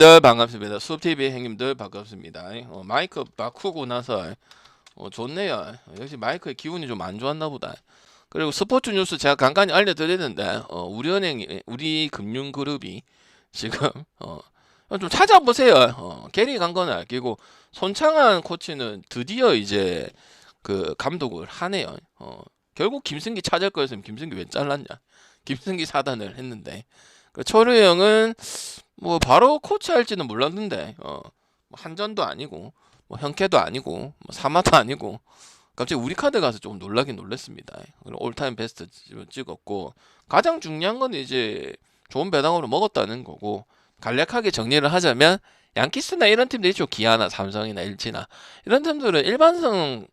반갑습니다. 수업TV 형님들 반갑습니다. 마이크 바꾸고 나서 좋네요. 역시 마이크의 기운이 좀 안 좋았나 보다. 그리고 스포츠 뉴스 제가 간간히 알려드리는데 우리은행, 우리금융그룹이 지금 좀 찾아보세요. 게리 강건을 아끼고 손창한 코치는 드디어 이제 그 감독을 하네요. 결국 김승기 찾을 거였으면 김승기 왜 잘랐냐? 김승기 사단을 했는데 철우 형은 뭐 바로 코치 할지는 몰랐는데 뭐 한전도 아니고 뭐 현캐도 아니고 뭐 사마도 아니고 갑자기 우리 카드 가서 좀 놀라긴 놀랐습니다. 올타임 베스트 찍었고 가장 중요한 건 이제 좋은 배당으로 먹었다는 거고 간략하게 정리를 하자면 양키스나 이런 팀들이 있죠. 기아나 삼성이나 LG나 이런 팀들은 일반성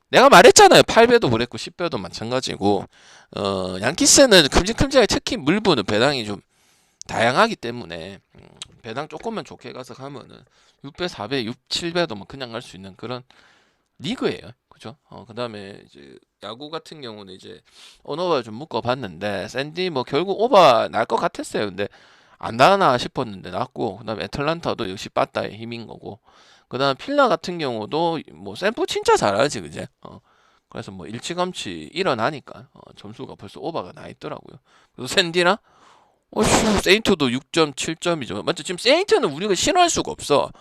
내가 말했잖아요. 8배도 그랬고 10배도 마찬가지고 양키스는 큼직큼직하게 특히 물부는 배당이 좀 다양하기 때문에 배당 조금만 좋게 가서 가면은 6배, 4배, 6, 7배도 뭐 그냥 갈 수 있는 그런 리그예요. 그죠? 그다음에 이제 야구 같은 경우는 이제 언어바 좀 묶어봤는데 샌디 뭐 결국 오바 날 것 같았어요. 근데 안 나나 싶었는데 났고 그다음에 애틀란타도 역시 빠따의 힘인 거고 그다음 필라 같은 경우도 뭐 샌프 진짜 잘하지 그제? 그래서 뭐 일찌감치 일어나니까 점수가 벌써 오바가 나 있더라고요. 그래서 샌디랑 세인트도 6.7점이죠. 맞죠? 지금 세인트는 우리가 싫어할 수가 없어.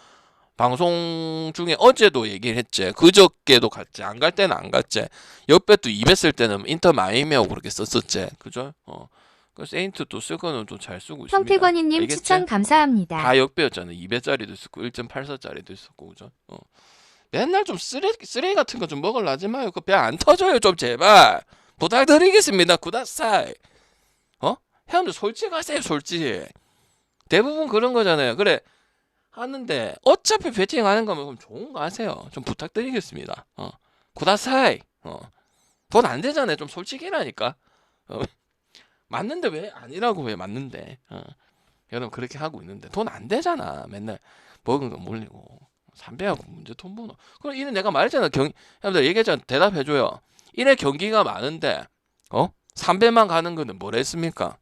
방송 중에 어제도 얘기를 했지. 그저께도 갔지. 안 갈 때는 안 갔지. 옆에 또 2배 쓸 때는 인터 마이애미하고 그렇게 썼었지. 그죠? 그 세인트 또 쓸 거는 또 잘 쓰고 있습니다. 성태권이님 알겠지? 추천 감사합니다. 다 역배였잖아. 2배짜리도 있었고 1.84짜리도 있었고 그죠? 맨날 좀 쓰레기 같은 거 좀 먹으려 하지 마요. 그 배 안 터져요. 좀 제발. 부탁드리겠습니다. 구다사이. 형들 솔직하세요. 솔직. 대부분 그런 거잖아요. 그래 하는데 어차피 배팅하는 거면 그럼 좋은 거 하세요. 좀 부탁드리겠습니다. 구다사이. 돈 안 되잖아요. 좀 솔직히라니까. 맞는데 왜 아니라고 왜 맞는데. 여러분 그렇게 하고 있는데 돈 안 되잖아. 맨날 먹은 거 몰리고 삼배하고 문제 돈 버는. 그럼 이는 내가 말했잖아. 여러분들 얘기했잖아. 대답해줘요. 이래 경기가 많은데 3배만 가는 거는 뭘 했습니까?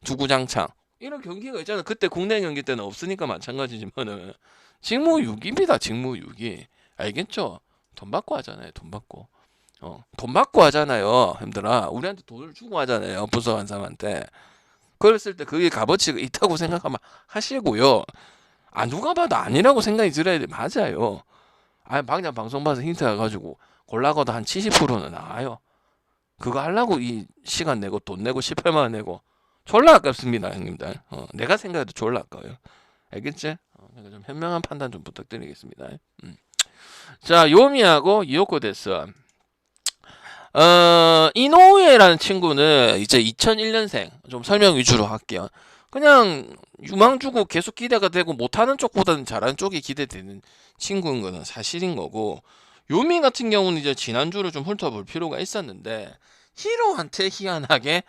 주구장창 이런 경기가 있잖아. 그때 국내 경기 때는 없으니까 마찬가지지만은 직무유기입니다. 직무유기. 알겠죠? 돈 받고 하잖아요. 돈 받고. 돈 받고 하잖아요. 힘들아. 우리한테 돈을 주고 하잖아요. 부서간 사람한테. 그랬을 때 그게 값어치가 있다고 생각하면 하시고요. 누가 봐도 아니라고 생각이 들어야 돼. 맞아요. 방장 방송 봐서 힌트 해가지고 골라가도 한 70%는 나와요. 그거 하려고 이 시간 내고 돈 내고 18만 원 내고 졸라 아깝습니다, 형님들. 내가 생각해도 졸라 아까워요. 알겠지? 그러니까 좀 현명한 판단 좀 부탁드리겠습니다. 자, 요미하고 이오코 데스. 이노우에라는 친구는 이제 2001년생. 좀 설명 위주로 할게요. 그냥 유망 주고 계속 기대가 되고 못하는 쪽보다는 잘하는 쪽이 기대되는 친구인 거는 사실인 거고 요미 같은 경우는 이제 지난주를 좀 훑어볼 필요가 있었는데 히로한테 희한하게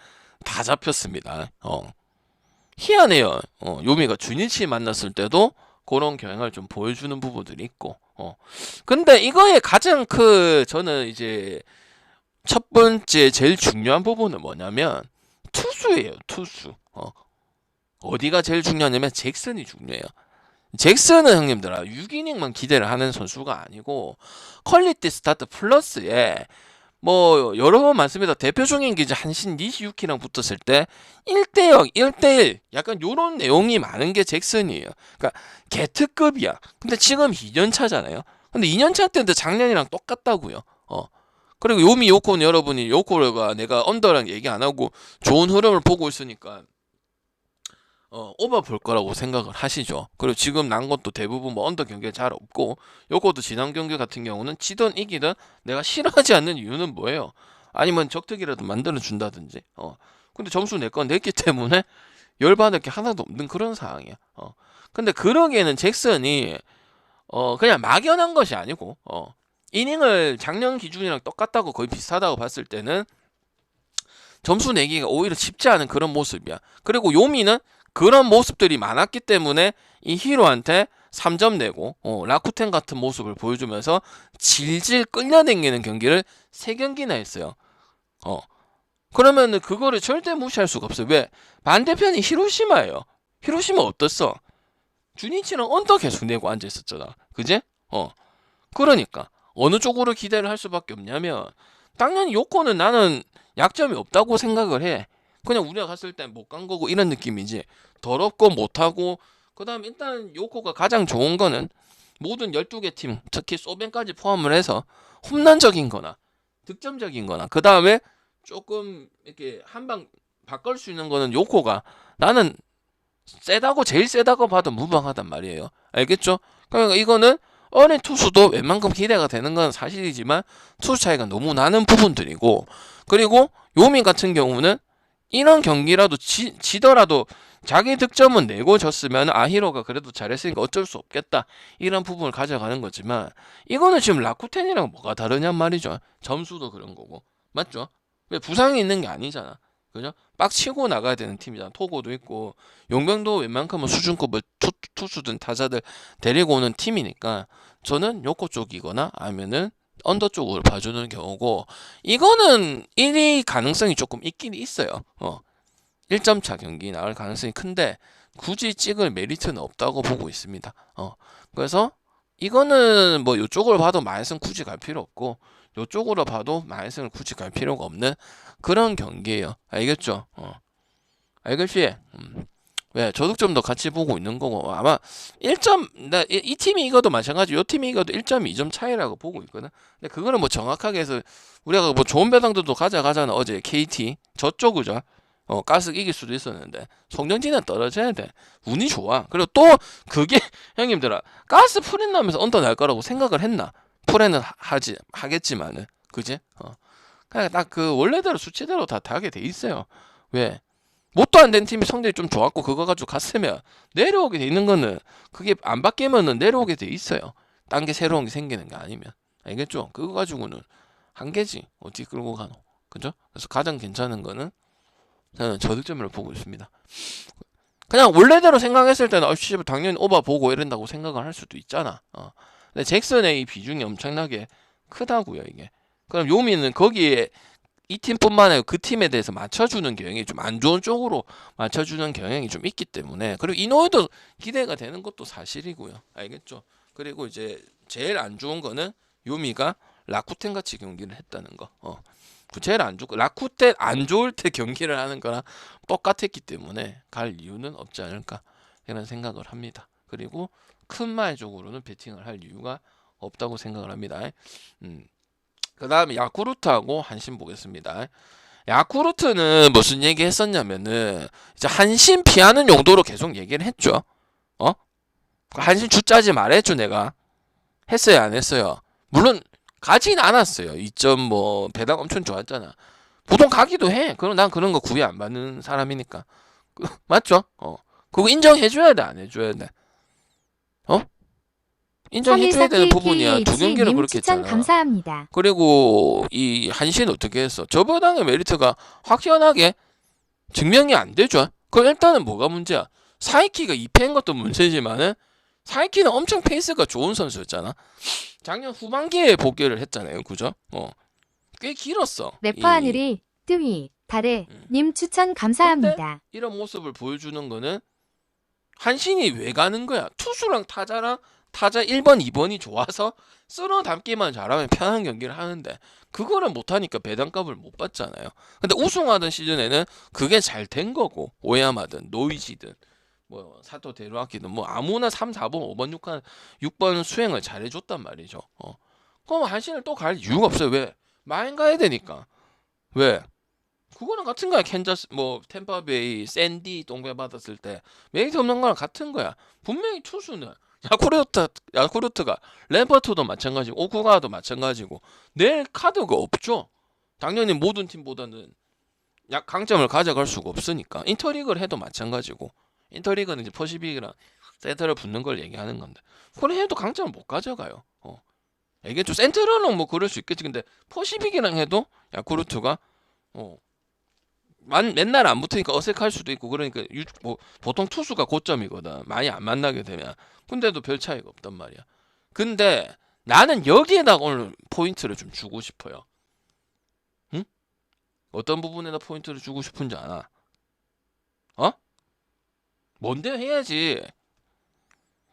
다 잡혔습니다. 희한해요. 요미가 주니치 만났을 때도 그런 경향을 좀 보여주는 부분들이 있고. 근데 이거의 가장 저는 이제 첫 번째 제일 중요한 부분은 뭐냐면 투수예요. 투수. 어디가 제일 중요하냐면 잭슨이 중요해요. 잭슨은 형님들아 6이닝만 기대를 하는 선수가 아니고 퀄리티 스타트 플러스에 뭐 여러 번 많습니다. 대표 중인 게 이제 한신 니시유키랑 붙었을 때 1대0, 1대1 약간 요런 내용이 많은 게 잭슨이에요. 그러니까 개특급이야. 근데 지금 2년 차잖아요. 근데 2년 차 때인데 작년이랑 똑같다고요. 그리고 요미 요코는 여러분이 요코가 내가 언더랑 얘기 안 하고 좋은 흐름을 보고 있으니까 오버 볼 거라고 생각을 하시죠. 그리고 지금 난 것도 대부분 뭐 언더 경기가 잘 없고 요것도 지난 경기 같은 경우는 지든 이기든 내가 싫어하지 않는 이유는 뭐예요? 아니면 적특이라도 만들어 준다든지. 근데 점수 낼 건 냈기 때문에 열받을 게 하나도 없는 그런 상황이야. 근데 그러기에는 잭슨이 그냥 막연한 것이 아니고 이닝을 작년 기준이랑 똑같다고 거의 비슷하다고 봤을 때는 점수 내기가 오히려 쉽지 않은 그런 모습이야. 그리고 요미는 그런 모습들이 많았기 때문에 이 히로한테 3점 내고 라쿠텐 같은 모습을 보여주면서 질질 끌려당기는 경기를 3경기나 했어요. 그러면은 그거를 절대 무시할 수가 없어요. 왜? 반대편이 히로시마예요. 히로시마 어땠어? 주니치는 언더 계속 내고 앉아 있었잖아. 그지? 그러니까 어느 쪽으로 기대를 할 수밖에 없냐면 당연히 요코는 나는 약점이 없다고 생각을 해. 그냥 우리가 갔을 땐 못 간 거고 이런 느낌이지. 더럽고 못하고 그다음 일단 요코가 가장 좋은 거는 모든 12개 팀 특히 소벤까지 포함을 해서 홈런적인 거나 득점적인 거나 그다음에 조금 이렇게 한 방 바꿀 수 있는 거는 요코가 나는 세다고 제일 세다고 봐도 무방하단 말이에요. 알겠죠? 그러니까 이거는 어린 투수도 웬만큼 기대가 되는 건 사실이지만 투수 차이가 너무 나는 부분들이고 그리고 요민 같은 경우는 이런 경기라도 지더라도 자기 득점은 내고 졌으면 아히로가 그래도 잘했으니까 어쩔 수 없겠다 이런 부분을 가져가는 거지만 이거는 지금 라쿠텐이랑 뭐가 다르냔 말이죠. 점수도 그런 거고 맞죠? 왜 부상이 있는 게 아니잖아. 그죠? 빡치고 나가야 되는 팀이잖아. 토고도 있고 용병도 웬만큼은 수준급을 투수든 타자들 데리고 오는 팀이니까 저는 요코 쪽이거나 아니면은 언더 쪽을 봐주는 경우고 이거는 1위 가능성이 조금 있긴 있어요. 1점 차 경기 나올 가능성이 큰데 굳이 찍을 메리트는 없다고 보고 있습니다. 그래서 이거는 뭐 이쪽으로 봐도 마이너스는 굳이 갈 필요 없고 이쪽으로 봐도 마이너스는 굳이 갈 필요가 없는 그런 경기예요. 알겠죠? 알겠지? 왜 저득점도 같이 보고 있는 거고 아마 1점 이 팀이 이거도 마찬가지 요 팀이 이거도 1.2점 차이라고 보고 있거든. 근데 그거는 뭐 정확하게 해서 우리가 뭐 좋은 배당들도 가져가잖아. 어제 KT 저쪽이죠. 가스 이길 수도 있었는데 송정진은 떨어져야 돼. 운이 좋아. 그리고 또 그게 형님들아 가스 프렌 나면서 언더 날 거라고 생각을 했나? 프렌은 하겠지만은 그지? 그냥 딱 그 원래대로 수치대로 다 하게 돼 있어요. 왜? 뭣도 안 된 팀이 성적이 좀 좋았고 그거 가지고 갔으면 내려오게 돼 있는 거는 그게 안 바뀌면은 내려오게 돼 있어요. 딴 게 새로운 게 생기는 게 아니면 알겠죠? 그거 가지고는 한계지 어떻게 끌고 가노? 그죠? 그래서 가장 괜찮은 거는 저는 저득점을 보고 있습니다. 그냥 원래대로 생각했을 때는 당연히 오바 보고 이런다고 생각을 할 수도 있잖아. 근데 잭슨의 이 비중이 엄청나게 크다고요 이게. 그럼 요미는 거기에 이 팀뿐만 아니라 그 팀에 대해서 맞춰주는 경향이 좀 안 좋은 쪽으로 맞춰주는 경향이 좀 있기 때문에 그리고 이노에도 기대가 되는 것도 사실이고요. 알겠죠? 그리고 이제 제일 안 좋은 거는 요미가 라쿠텐 같이 경기를 했다는 거. 제일 안 좋고 라쿠텐 안 좋을 때 경기를 하는 거랑 똑같았기 때문에 갈 이유는 없지 않을까 이런 생각을 합니다. 그리고 큰 말 쪽으로는 배팅을 할 이유가 없다고 생각을 합니다. 그 다음에 야쿠르트하고 한신 보겠습니다. 야쿠르트는 무슨 얘기 했었냐면은 이제 한신 피하는 용도로 계속 얘기를 했죠. 한신 주짜지 말했죠 내가. 했어요 안 했어요? 물론 가진 않았어요. 2점 뭐 배당 엄청 좋았잖아. 보통 가기도 해. 그럼 난 그런 거 구애 안 받는 사람이니까. 맞죠? 그거 인정해줘야 돼 안 해줘야 돼? 인정해줘야 되는 부분이야. 두 경기를 그렇게 했잖아. 감사합니다. 그리고 이 한신은 어떻게 했어? 저번에 메리트가 확연하게 증명이 안 되죠. 그럼 일단은 뭐가 문제야? 사이키가 2패인 것도 문제지만은 사이키는 엄청 페이스가 좋은 선수였잖아. 작년 후반기에 복귀를 했잖아요. 그죠? 꽤 길었어. 래퍼 하늘이 뜨위 달에 님 추천 감사합니다. 이런 모습을 보여주는 거는 한신이 왜 가는 거야? 투수랑 타자랑 타자 1번, 2번이 좋아서 쓸어 담기만 잘하면 편한 경기를 하는데 그거를 못하니까 배당값을 못 받잖아요. 근데 우승하던 시즌에는 그게 잘 된 거고 오야마든 노이지든 뭐 사토 데루아키든 뭐 아무나 3, 4번, 5번, 6번 수행을 잘해줬단 말이죠. 그럼 한신을 또 갈 이유가 없어요. 왜? 마인 가야 되니까. 왜? 그거랑 같은 거야. 캔자스 뭐 템파베이 샌디 동배 받았을 때 메리트 없는 거랑 같은 거야. 분명히 투수는 야쿠르트가 램버트도 마찬가지고 오쿠가도 마찬가지고 낼 카드가 없죠. 당연히 모든 팀보다는 강점을 가져갈 수가 없으니까 인터리그를 해도 마찬가지고 인터리그는 이제 퍼시픽이랑 센터를 붙는 걸 얘기하는 건데 그걸 해도 강점을 못 가져가요. 알겠죠? 센트럴은 뭐 그럴 수 있겠지. 근데 퍼시픽이랑 해도 야쿠르트가 맨날 안 붙으니까 어색할 수도 있고 그러니까 뭐 보통 투수가 고점이거든. 많이 안 만나게 되면. 근데도 별 차이가 없단 말이야. 근데 나는 여기에다 오늘 포인트를 좀 주고 싶어요. 응? 어떤 부분에다 포인트를 주고 싶은지 아나? 뭔데 해야지.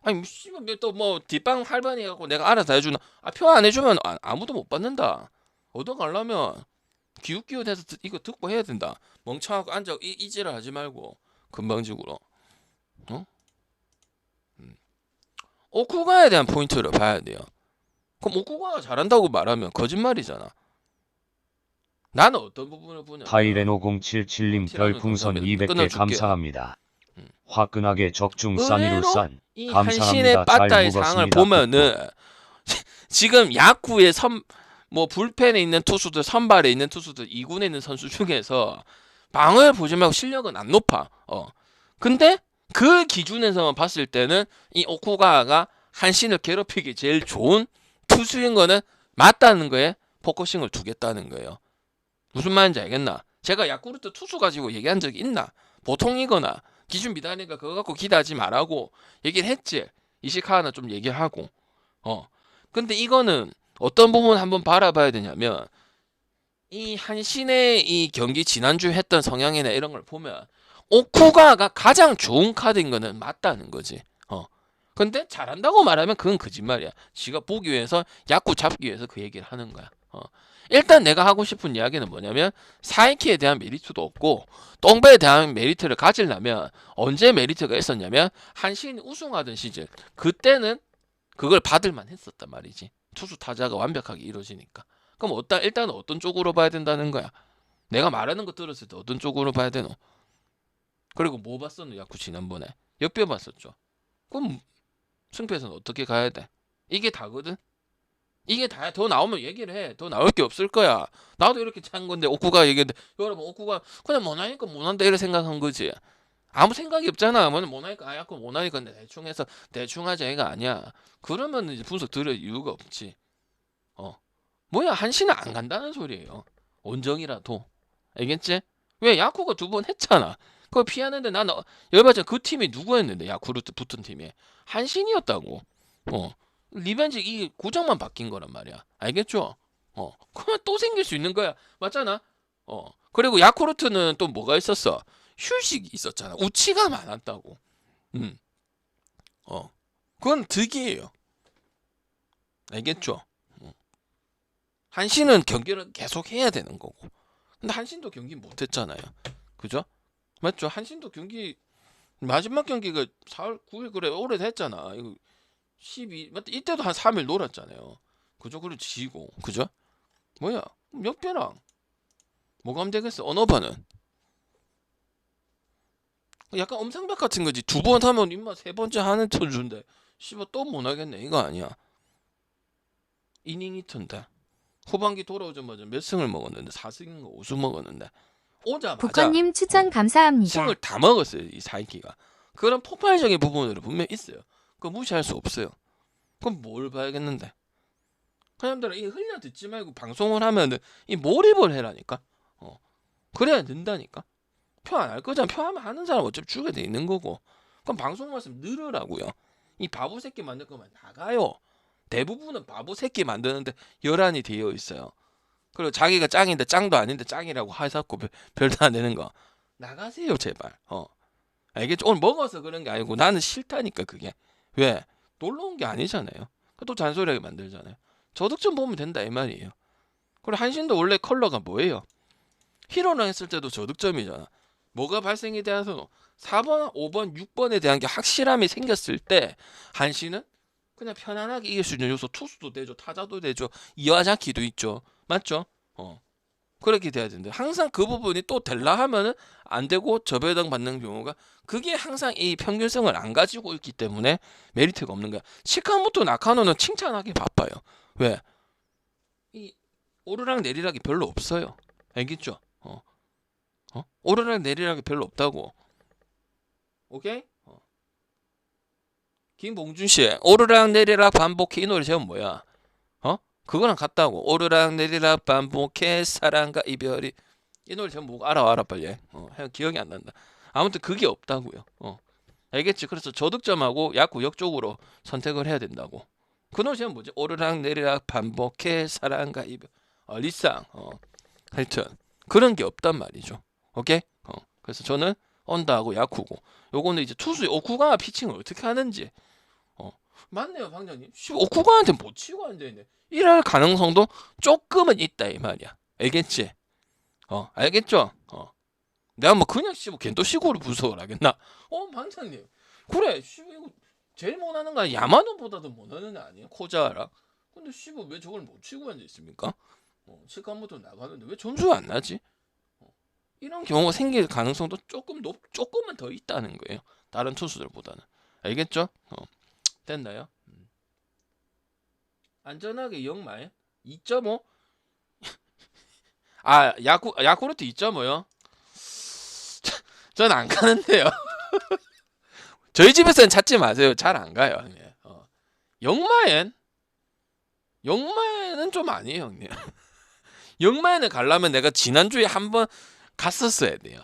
아니 씨발 또뭐 뒷방 할반이 갖고 내가 알아서 해주나? 아 표 안 해주면 아무도 못 받는다. 얻어가려면 기웃기웃해서 이거 듣고 해야 된다. 멍청하고 앉아 이지를 하지 말고 금방직으로. 어? 오쿠가에 대한 포인트를 봐야 돼요. 그럼 오쿠가가 잘한다고 말하면 거짓말이잖아. 나는 어떤 부분을 보냐? 타이레노 077님 별풍선 감사합니다. 200개 끊어줄게요. 감사합니다. 화끈하게 적중 싼이루싼 이 감사합니다. 한신의 잘 빠따의 상을 묵었습니다. 보면은 지금 야구의 뭐 불펜에 있는 투수들, 선발에 있는 투수들, 2군에 있는 선수 중에서 방어를 보지 말고 실력은 안 높아. 근데 그 기준에서만 봤을 때는 이 오쿠가가 한신을 괴롭히기 제일 좋은 투수인 거는 맞다는 거에 포커싱을 두겠다는 거예요. 무슨 말인지 알겠나? 제가 야쿠르트 투수 가지고 얘기한 적이 있나? 보통이거나 기준 미달이니까 그거 갖고 기대하지 말라고 얘기를 했지. 이시카와는 좀 얘기하고. 근데 이거는 어떤 부분 한번 바라봐야 되냐면 이 한신의 이 경기 지난주 했던 성향이나 이런 걸 보면 오쿠가가 가장 좋은 카드인 거는 맞다는 거지. 근데 잘한다고 말하면 그건 거짓말이야. 지가 보기 위해서 야구 잡기 위해서 그 얘기를 하는 거야. 일단 내가 하고 싶은 이야기는 뭐냐면 사이키에 대한 메리트도 없고 똥배에 대한 메리트를 가지려면 언제 메리트가 있었냐면 한신이 우승하던 시즌 그때는 그걸 받을만 했었단 말이지. 투수 타자가 완벽하게 이루어지니까. 그럼 일단 어떤 쪽으로 봐야 된다는 거야. 내가 말하는 거 들었을 때 어떤 쪽으로 봐야 되노? 그리고 뭐 봤었노? 야구 지난번에 역배 봤었죠. 그럼 승패에서는 어떻게 가야 돼? 이게 다거든. 이게 다야. 더 나오면 얘기를 해. 더 나올 게 없을 거야. 나도 이렇게 찬 건데 오쿠가 얘기했는데 여러분 오쿠가 그냥 못하니까 못한다 이렇게 생각한 거지. 아무 생각이 없잖아. 못하니까 야구 못하니까 대충 해서 대충 하자 이가 아니야. 그러면 이제 분석 들을 이유가 없지. 뭐야 한신은 안 간다는 소리예요. 온정이라도. 알겠지? 왜 야쿠가 2번 했잖아. 그거 피하는데 나는 열받자. 그 팀이 누구였는데 야쿠르트 붙은 팀이 한신이었다고. 리벤지 이 구정만 바뀐 거란 말이야. 알겠죠? 그러면 또 생길 수 있는 거야. 맞잖아? 그리고 야쿠르트는 또 뭐가 있었어? 휴식이 있었잖아. 우치가 많았다고. 그건 득이에요. 알겠죠? 한신은 경기를 계속 해야 되는 거고. 근데 한신도 경기 못 했잖아요. 그죠? 맞죠? 한신도 경기 마지막 경기가 4월 9일 그래 오래됐잖아. 이거 12 맞다. 이때도 한 3일 놀았잖아요. 그죠? 그리고 지고. 그죠? 뭐야? 역배랑 뭐가 하면 되겠어? 언어반은 약간 엄상백 같은 거지. 2번 하면 임마 3번째 하는 터준데 씨발 또 못 하겠네. 이거 아니야. 이닝이 턴데 후반기 돌아오자마자 몇 승을 먹었는데 4승인가 5승 먹었는데 오자마자 국건님 추천 감사합니다. 승을 다 먹었어요. 이 사이키가. 그런 폭발적인 부분으로 분명히 있어요. 그거 무시할 수 없어요. 그럼 뭘 봐야겠는데? 사람들은 이 흘려 듣지 말고 방송을 하면은 이 몰입을 해라니까. 그래야 된다니까. 표 안 할 거잖아. 표 하면 하는 사람 어차피 주게 돼 있는 거고. 그럼 방송 말씀 늘으라고요. 이 바보 새끼 만들 거면 나가요. 대부분은 바보 새끼 만드는데 열한이 되어 있어요. 그리고 자기가 짱인데 짱도 아닌데 짱이라고 하사고 별도 안 되는 거. 나가세요 제발. 알겠죠? 오늘 먹어서 그런 게 아니고 나는 싫다니까 그게. 왜? 놀러 온 게 아니잖아요. 또 잔소리하게 만들잖아요. 저득점 보면 된다 이 말이에요. 그리고 한신도 원래 컬러가 뭐예요? 히로랑 했을 때도 저득점이잖아. 뭐가 발생이 되어서 4번, 5번, 6번에 대한 게 확실함이 생겼을 때 한신은 그냥 편안하게 이길 수 있는 요소 투수도 되죠. 타자도 되죠. 이와자키도 있죠. 맞죠? 그렇게 돼야 되는데 항상 그 부분이 또 될라 하면은 안 되고 저배당 받는 경우가 그게 항상 이 평균성을 안 가지고 있기 때문에 메리트가 없는 거야. 치카모토 나카노는 칭찬하기 바빠요. 왜? 이 오르락 내리락이 별로 없어요. 알겠죠? 오르락 내리락이 별로 없다고. 오케이? 김봉준 씨, 오르락 내리락 반복해 이 노래 제목 뭐야? 그거랑 같다고. 오르락 내리락 반복해 사랑과 이별이 이 노래 제목 뭐고 알아 빨리. 기억이 안 난다. 아무튼 그게 없다고요. 알겠지? 그래서 저득점하고 야구 역쪽으로 선택을 해야 된다고. 그 노래 제목 뭐지? 오르락 내리락 반복해 사랑과 이별. 리쌍. 하여튼 그런 게 없단 말이죠. 오케이? 그래서 저는 언더하고 야쿠고. 요거는 이제 투수의 오쿠가와 피칭을 어떻게 하는지. 맞네요, 방장님. 오쿠가한테 못 치고 앉아있네. 이럴 가능성도 조금은 있다 이 말이야. 알겠지? 알겠죠? 내가 뭐 그냥 겐토 시고를 분석을 하겠나? 방장님. 그래, 이거 제일 못하는 거 야마노보다도 못하는 애 아니에요? 코자라. 근데 왜 저걸 못 치고 앉아 있습니까? 칠칸부터 나가는데 왜 점수가 안 나지? 이런 경우가 생길 가능성도 조금은 더 있다는 거예요. 다른 투수들보다는. 알겠죠? 됐나요? 안전하게 영마에 2.5? 야쿠르트 2.5요? 전 안 가는데요. 저희 집에서는 찾지 마세요. 잘 안 가요, 형님. 영마에는 좀 아니에요, 형님. 영마에는 가려면 내가 지난주에 한번 갔었어야 돼요.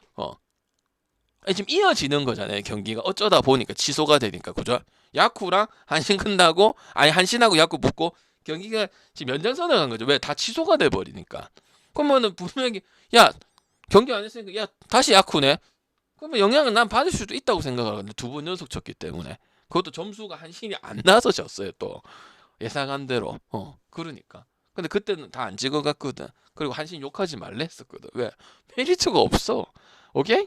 지금 이어지는 거잖아요, 경기가. 어쩌다 보니까 취소가 되니까, 그죠? 야쿠랑 한신 끝나고, 한신하고 야쿠 붙고, 경기가 지금 연장선을 간 거죠. 왜? 다 취소가 돼 버리니까. 그러면은 분명히, 야, 경기 안 했으니까, 야, 다시 야쿠네? 그러면 영향을 난 받을 수도 있다고 생각하거든요. 2번 연속 쳤기 때문에. 그것도 점수가 한신이 안 나서 졌어요, 또. 예상한 대로. 그러니까. 근데 그때는 다 안 찍어갔거든. 그리고 한신 욕하지 말래 했었거든. 왜? 메리트가 없어. 오케이?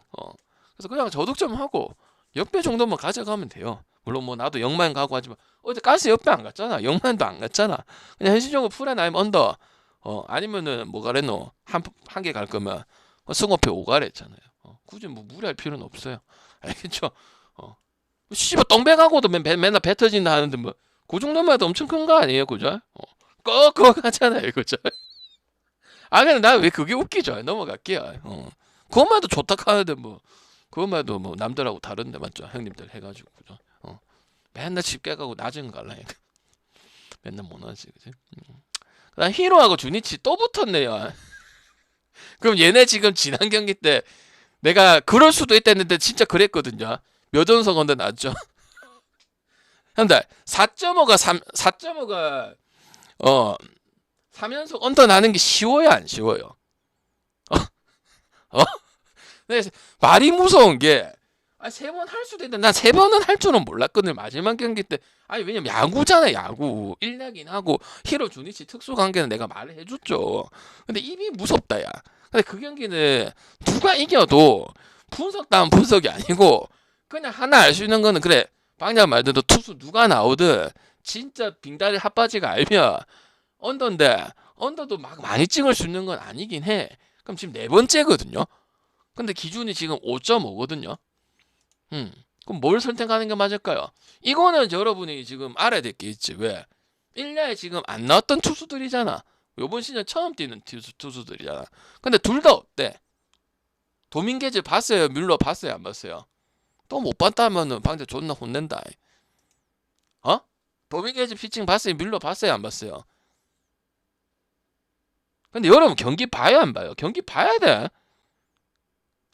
그래서 그냥 저득점하고 역배 정도만 가져가면 돼요. 물론 뭐 나도 영만 가고 하지만 어제 가스 역배 안 갔잖아. 영만도 안 갔잖아. 그냥 현실적으로 풀에 아니면 언더. 아니면은 뭐 가래노 한 개 갈 거면 승호패 5가래 했잖아요. 굳이 뭐 무리할 필요는 없어요. 알겠죠? 씨발 똥배가고도 맨날 배 터진다 하는데 뭐 그 정도만 해도 엄청 큰 거 아니에요, 그죠? 꺽꺽 하잖아요, 그죠? 근데 나 왜 그게 웃기죠? 넘어갈게요. 그것만 해도 좋다 하는데 뭐 그것만 해도 뭐 남들하고 다른데 맞죠? 형님들 해가지고 그죠? 맨날 집 깨가고 낮은 거 갈라니까 맨날 못하지, 그지? 그다음 히로하고 주니치 또 붙었네요. 그럼 얘네 지금 지난 경기 때 내가 그럴 수도 있다는데 진짜 그랬거든요. 몇 연속 언더 났죠? 형들 4.5가 3연속 언더 나는 게 쉬워요, 안 쉬워요? 네, 말이 무서운 게 3번 할 수도 있는데 난 3번은 할 줄은 몰랐거든요. 마지막 경기 때. 왜냐면 야구잖아요, 야구. 1야긴 하고 히로 주니치 특수 관계는 내가 말을 해줬죠. 근데 입이 무섭다, 야. 근데 그 경기는 누가 이겨도 분석 다운 분석이 아니고 그냥 하나 알 수 있는 거는 그래. 방금 말대로 투수 누가 나오든 진짜 빙다리 핫바지가 알면 언더인데 언더도 막 많이 찍을 수 있는 건 아니긴 해. 그럼 지금 4번째거든요. 근데 기준이 지금 5.5거든요. 그럼 뭘 선택하는 게 맞을까요? 이거는 여러분이 지금 알아야 될 게 있지. 왜? 1야에 지금 안 나왔던 투수들이잖아. 요번 시즌 처음 뛰는 투수들이잖아. 근데 둘 다 어때? 도민게즈 봤어요? 뮬러 봤어요? 안 봤어요? 또 못 봤다면은 방제 존나 혼낸다. 도민게즈 피칭 봤어요? 뮬러 봤어요? 안 봤어요? 근데 여러분 경기 봐야 안 봐요? 경기 봐야 돼.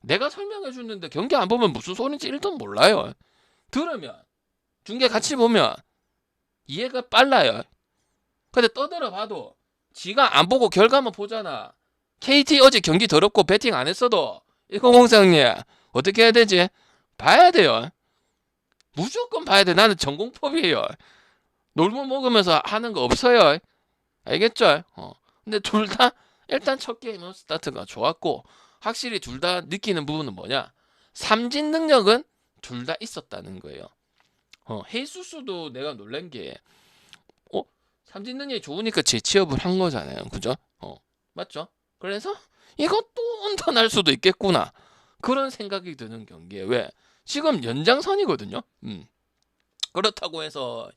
내가 설명해 주는데 경기 안 보면 무슨 소리인지 1도 몰라요. 들으면 중계 같이 보면 이해가 빨라요. 근데 떠들어 봐도 지가 안 보고 결과만 보잖아. KT 어제 경기 더럽고 배팅 안 했어도 1003님 어떻게 해야 되지? 봐야 돼요. 무조건 봐야 돼. 나는 전공법이에요. 놀고 먹으면서 하는 거 없어요. 알겠죠? 근데 둘 다 일단 첫 게임은 스타트가 좋았고 확실히 둘 다 느끼는 부분은 뭐냐? 삼진 능력은 둘 다 있었다는 거예요. 헤이수스도 내가 놀란 게 삼진 능력이 좋으니까 재취업을 한 거잖아요. 그죠? 맞죠? 그래서 이것도 언더 날 수도 있겠구나. 그런 생각이 드는 경기에 왜? 지금 연장선이거든요. 그렇다고 해서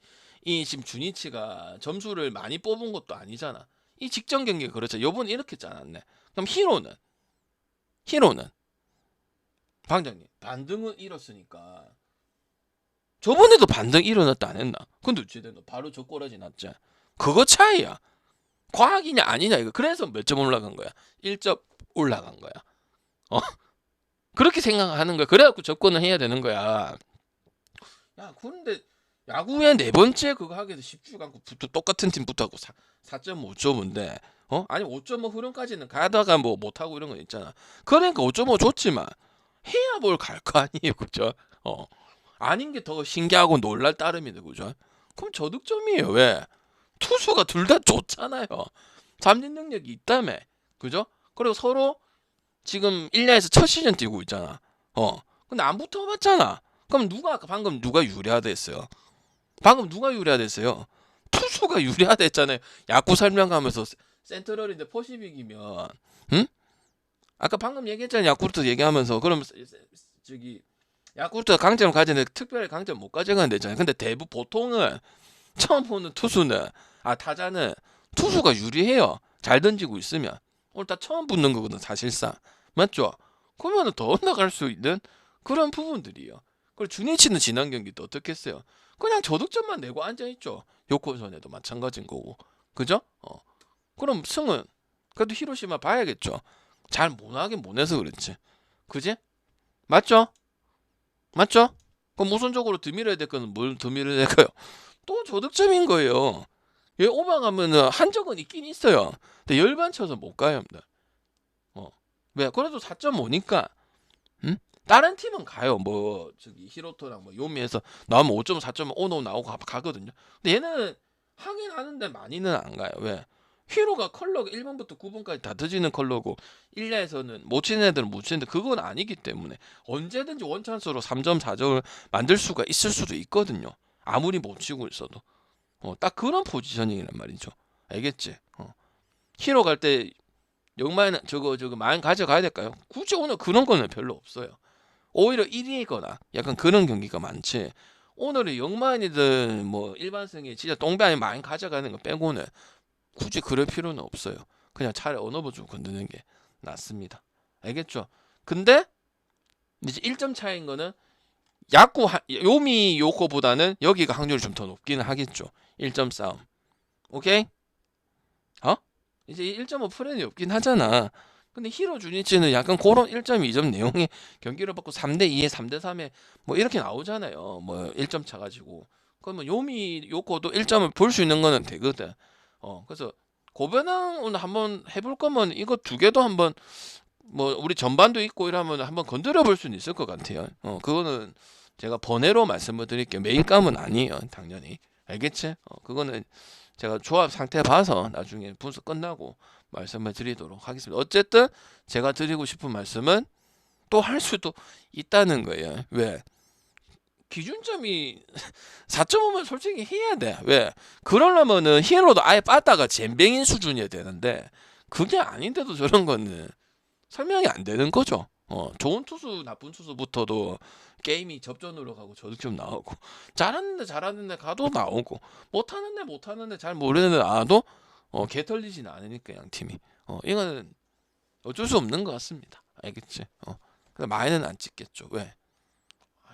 이 지금 주니치가 점수를 많이 뽑은 것도 아니잖아. 이 직전 경기 그렇죠. 요번에 이렇게 짜놨네. 그럼 히로는 방장님 반등은 잃었으니까 저번에도 반등 일어났다 안 했나? 근데 어찌됐노? 바로 저 꼬라지 났지. 그거 차이야. 과학이냐 아니냐 이거. 그래서 몇 점 올라간 거야? 1점 올라간 거야. 그렇게 생각하는 거야. 그래갖고 접근을 해야 되는 거야. 야, 그런데 야구에 4번째 그거 하기도 쉽지가 않고 똑같은 팀 붙어갖고 4.5점인데 아니 5.5 흐름까지는 가다가 뭐 못하고 이런 거 있잖아. 그러니까 5.5 좋지만 해야 뭘 갈 거 아니에요, 그죠? 아닌 게 더 신기하고 놀랄 따름이네, 그죠? 그럼 저득점이에요. 왜? 투수가 둘 다 좋잖아요. 삼진 능력이 있다며, 그죠? 그리고 서로 지금 1야에서 첫 시즌 뛰고 있잖아. 근데 안 붙어봤잖아. 그럼 방금 누가 유리하댔어요? 방금 누가 유리하댔어요? 투수가 유리하댔잖아요. 야구 설명하면서 센트럴인데 퍼시픽이면, 응? 아까 방금 얘기했잖아요. 야쿠르트 얘기하면서. 그럼 저기 야쿠르트가 강점을 가지는데 특별히 강점 못 가져가는 데잖아요. 근데 보통은 처음 보는 투수는 타자는 투수가 유리해요. 잘 던지고 있으면. 오늘 다 처음 붙는 거거든 사실상. 맞죠? 그러면 더 올라갈 수 있는 그런 부분들이에요. 그리고 주니치는 지난 경기 때 어떻게 했어요? 그냥 저득점만 내고 앉아있죠. 요코전에도 마찬가지인 거고. 그죠? 그럼 승은 그래도 히로시마 봐야겠죠. 잘 못하긴 못해서 그렇지. 그지? 맞죠? 맞죠? 그럼 우선적으로 더 밀어야 될 거는 뭘 더 밀어야 될까요? 또 저득점인 거예요. 얘 오버가면은 한적은 있긴 있어요. 근데 열반쳐서 못 가요, 여러분들. 왜? 그래도 4.5니까 다른 팀은 가요. 뭐 저기 히로토랑 뭐 요미에서 나오면 5.5, 4.5 나오고 가거든요. 근데 얘는 하긴 하는데 많이는 안 가요. 왜? 히로가 컬러가 1번부터 9번까지 다 터지는 컬러고 1야에서는 못 치는 애들은 못 치는데 그건 아니기 때문에 언제든지 원찬스로 3점, 4점을 만들 수가 있을 수도 있거든요. 아무리 못 치고 있어도. 딱 그런 포지셔닝이란 말이죠. 알겠지? 히로 갈 때 영마는 저거 많이 가져가야 될까요? 굳이 오늘 그런 거는 별로 없어요. 오히려 1위거나 약간 그런 경기가 많지. 오늘은 영마이든 뭐 일반승이 진짜 똥배 많이 가져가는 거 빼고는 굳이 그럴 필요는 없어요. 그냥 차라리 언어버 좀 건드는 게 낫습니다. 알겠죠? 근데 이제 1점 차이인 거는 요미 요코보다는 여기가 확률이 좀 더 높기는 하겠죠. 1점 싸움. 오케이? 이제 1.5 프레임이 없긴 하잖아. 근데 히로 주니치는 약간 그런 1.2점 내용의 경기를 받고 3대2에 3대3에 뭐 이렇게 나오잖아요. 뭐 1점 차 가지고. 그러면 요미 요코도 1점을 볼 수 있는 거는 되거든. 그래서 고변왕 오늘 한번 해볼 거면 이거 두 개도 한번 뭐 우리 전반도 있고 이러면 한번 건드려 볼 수는 있을 것 같아요. 그거는 제가 번외로 말씀을 드릴게요. 메인감은 아니에요. 당연히. 알겠지? 그거는 제가 조합 상태 봐서 나중에 분석 끝나고 말씀을 드리도록 하겠습니다. 어쨌든 제가 드리고 싶은 말씀은 또 할 수도 있다는 거예요. 왜? 기준점이 4.5면 솔직히 해야 돼. 왜? 그러려면은 히로도 아예 빠따가 잼뱅인 수준이어야 되는데 그게 아닌데도 저런 거는 설명이 안 되는 거죠. 좋은 투수, 나쁜 투수부터도 게임이 접전으로 가고 저득점 나오고 잘하는데 가도 나오고 못하는데 잘 모르는데 나와도 개 털리진 않으니까 양 팀이 이거는 어쩔 수 없는 것 같습니다. 알겠지? 근데 많이는 안 찍겠죠. 왜?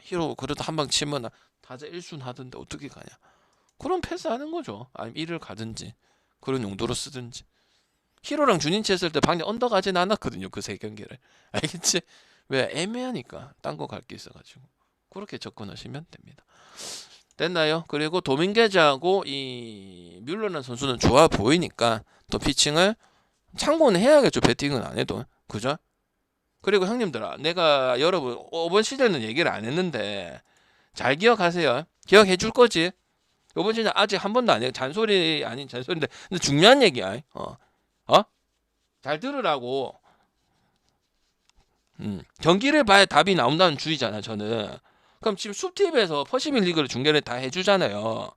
히로 그래도 한 방 치면 타자 1순 하던데 어떻게 가냐? 그럼 패스하는 거죠. 아니면 1을 가든지 그런 용도로 쓰든지. 히로랑 주닌치 했을 때 방금 언더가진 않았거든요. 그 세 경기를. 알겠지? 왜? 애매하니까 딴 거 갈 게 있어가지고 그렇게 접근하시면 됩니다. 됐나요? 그리고 도밍게즈하고 이 뮬러라는 선수는 좋아 보이니까 또 피칭을 참고는 해야겠죠. 배팅은 안 해도. 그죠? 그리고 형님들아, 내가 여러분 이번 시즌은 얘기를 안 했는데 잘 기억하세요. 기억해 줄 거지? 이번 시즌 아직 한 번도 안 해요. 잔소리 아닌 잔소리인데 근데 중요한 얘기야. 잘 들으라고. 경기를 봐야 답이 나온다는 주의잖아 저는. 그럼 지금 숲TV에서 퍼시픽 리그를 중계를 다 해주잖아요.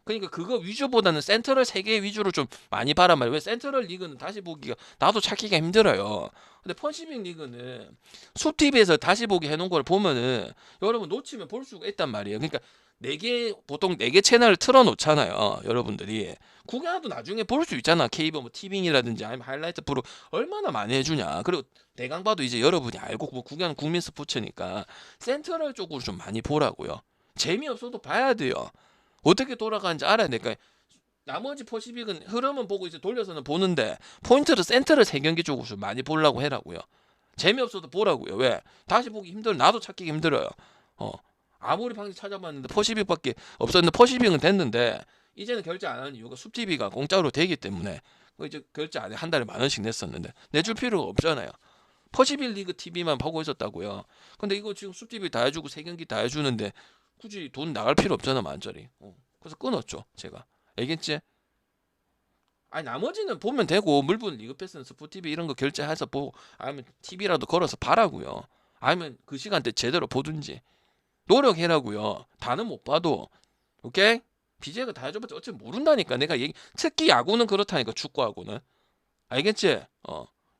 그러니까 그거 위주보다는 센트럴 3개 위주로 좀 많이 봐란 말이에요. 왜? 센트럴 리그는 다시 보기가 나도 찾기가 힘들어요. 근데 퍼시픽 리그는 숲TV에서 다시 보기 해놓은 걸 보면은 여러분 놓치면 볼 수가 있단 말이에요. 그러니까 보통 4개 채널을 틀어놓잖아요. 여러분들이 구경도 나중에 볼 수 있잖아. 케이블 뭐 티빙이라든지 아니면 하이라이트 프로 얼마나 많이 해주냐. 그리고 대강 봐도 이제 여러분이 알고 뭐 구경 국민 스포츠니까 센트럴 쪽으로 좀 많이 보라고요. 재미없어도 봐야 돼요. 어떻게 돌아가는지 알아야 되니까. 나머지 퍼시픽은 흐름은 보고 이제 돌려서는 보는데 포인트를 센터를 3경기 쪽으로 좀 많이 보려고 해라고요. 재미없어도 보라고요. 왜? 다시 보기 힘들어. 나도 찾기 힘들어요. 아무리 방금 찾아봤는데 퍼시픽밖에 없었는데 퍼시픽은 됐는데 이제는 결제 안 하는 이유가 숲TV가 공짜로 되기 때문에 이제 결제 안 해. 한 달에 10,000원씩 냈었는데 내줄 필요가 없잖아요. 퍼시빌 리그 TV만 보고 있었다고요. 근데 이거 지금 숲TV 다 해주고 3경기 다 해주는데 굳이 돈 나갈 필요 없잖아, 만짜리. 그래서 끊었죠, 제가. 알겠지? 아니 나머지는 보면 되고 물분 리그 패스는 스포티비 이런 거 결제해서 보고 아니면 TV라도 걸어서 봐라고요. 아니면 그 시간대 제대로 보든지 노력해라고요. 다는 못 봐도 오케이? BJ가 다 해줘봤자 어차피 모른다니까. 내가 얘기 특히 야구는 그렇다니까. 축구하고는 알겠지?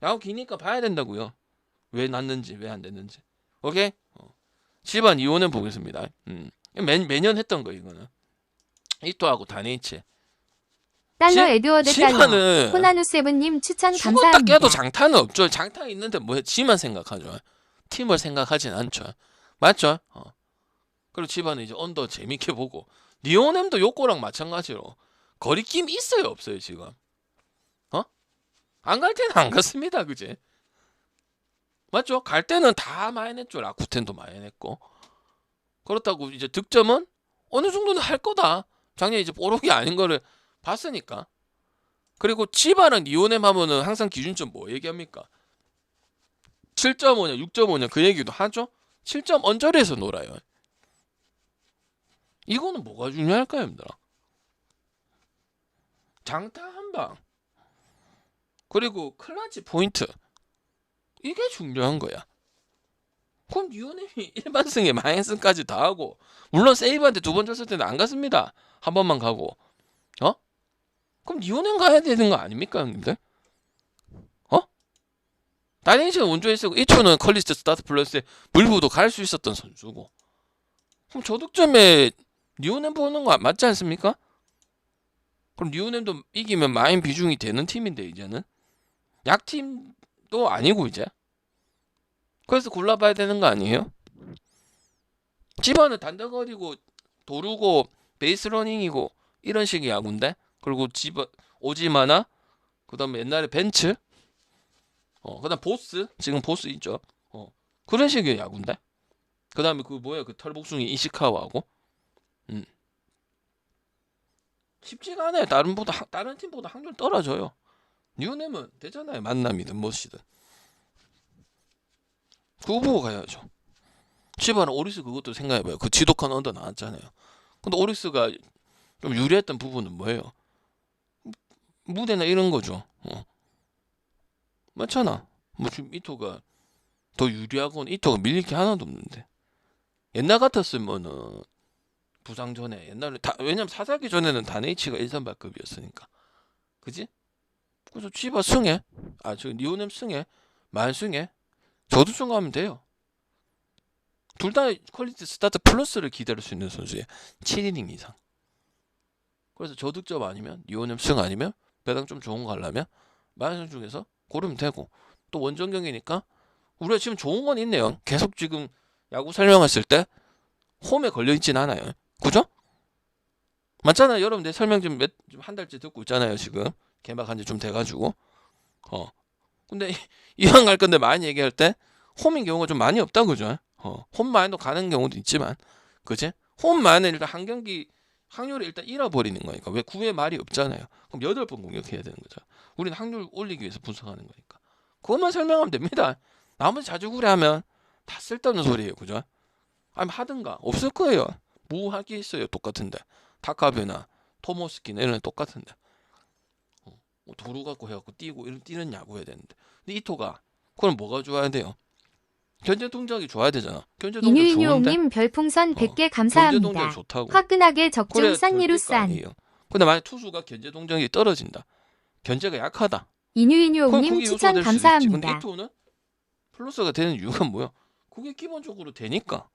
야구 기니까 봐야 된다고요. 왜 났는지 왜 안 됐는지. 오케이? 집안 이혼은 보겠습니다. 매년 했던 거 이거는. 이토하고 다네이치. 달러 에드워드 달러. 지만은 호나누세븐님 추천 죽었다 감사합니다. 깨도 장타는 없죠. 장타 있는데 뭐 지만 생각하죠. 팀을 생각하진 않죠. 맞죠? 그리고 집안은 이제 언더 재밌게 보고 리오넴도 요거랑 마찬가지로 거리낌 있어요 없어요 지금? 안 갈 때는 안 갔습니다. 그지? 맞죠? 갈 때는 다 많이 냈죠. 라쿠텐도 많이 냈고 그렇다고 이제 득점은 어느 정도는 할 거다. 작년 이제 뽀록이 아닌 거를 봤으니까. 그리고 치바랑 리오넴 하면은 항상 기준점 뭐 얘기합니까? 7.5냐 6.5냐 그 얘기도 하죠. 7점 언저리에서 놀아요. 이거는 뭐가 중요할까요, 얘들아? 장타 한 방. 그리고 클러치 포인트. 이게 중요한 거야. 그럼 리오넴이 일반승에 마이너스까지 다 하고 물론 세이브한테 2번 줬을 때는 안 갔습니다. 한 번만 가고. 그럼 리오넴 가야 되는 거 아닙니까, 형님들? 다니엘은 원조에 쓰고 1초는 컬리스트 스타트 플러스에 물부도 갈 수 있었던 선수고. 그럼 저득점에 리오넴 보는 거 맞지 않습니까? 그럼 리오넴도 이기면 마인 비중이 되는 팀인데 이제는 약팀도 아니고 이제. 그래서 골라봐야 되는 거 아니에요? 집안은 단단거리고 도루고 베이스러닝이고 이런 식의 야구인데 그리고 집안 오지마나 그다음에 옛날에 벤츠 그다음 보스 지금 보스 있죠. 그런 식의 야구인데 그다음에 그 뭐야 그 털복숭이 이시카와하고 쉽지가 않아요. 다른 팀보다 확률 떨어져요. 리오넴은 되잖아요. 만남이든 무엇이든 그거 보고 가야죠. 치바는 오리스 그것도 생각해봐요. 그 지독한 언더 나왔잖아요. 근데 오리스가 좀 유리했던 부분은 뭐예요? 무대나 이런 거죠. 맞잖아. 뭐 지금 이토가 더 유리하고는 이토가 밀릴 게 하나도 없는데 옛날 같았으면은 부상 전에 옛날에 왜냐면 사살기 전에는 다네이치가 1선발급이었으니까 그지? 그래서 치바 승해 저 리오넴 승해 만 승해 저도 가면 돼요. 둘 다 퀄리티 스타트 플러스를 기다릴 수 있는 선수예요. 7이닝 이상. 그래서 저득점 아니면 리오넴 승 아니면 배당 좀 좋은 거 하려면 만선 중에서 고르면 되고 또 원정 경기니까 우리가 지금 좋은 건 있네요. 계속 지금 야구 설명했을 때 홈에 걸려있진 않아요. 그죠? 맞잖아요. 여러분 내 설명 좀 한 달째 듣고 있잖아요. 지금 개막한 지 좀 돼가지고 근데 이왕 갈 건데 많이 얘기할 때 홈인 경우가 좀 많이 없다 그죠? 홈만도 가는 경우도 있지만 그지? 홈만은 일단 한 경기 확률을 일단 잃어버리는 거니까 왜 9회 말이 없잖아요. 그럼 8번 공격해야 되는 거죠. 우리는 확률 올리기 위해서 분석하는 거니까 그것만 설명하면 됩니다. 나머지 자주구레 하면 다 쓸데없는 소리예요. 그죠? 아니면 하든가 없을 거예요. 뭐 할 게 있어요. 똑같은데 타카베나 토모스키나 이런 애 똑같은데 도루 갖고 해갖고 뛰는 야구 해야 되는데 근데 이토가 그럼 뭐가 좋아야 돼요? 견제 동작이 좋아야 되잖아. 견제 동작 좋은데 이뉴이뉴님 별풍선 100개 견제 감사합니다. 동작 좋다고. 화끈하게 적중 그래야 싼니루싼. 아니에요. 근데 만약 투수가 견제 동작이 떨어진다. 견제가 약하다. 그럼 이뉴이뉴님 그게 추천 요소가 될 수도 있지. 근데 감사합니다. 이토는 플러스가 되는 이유가 뭐야? 그게 기본적으로 되니까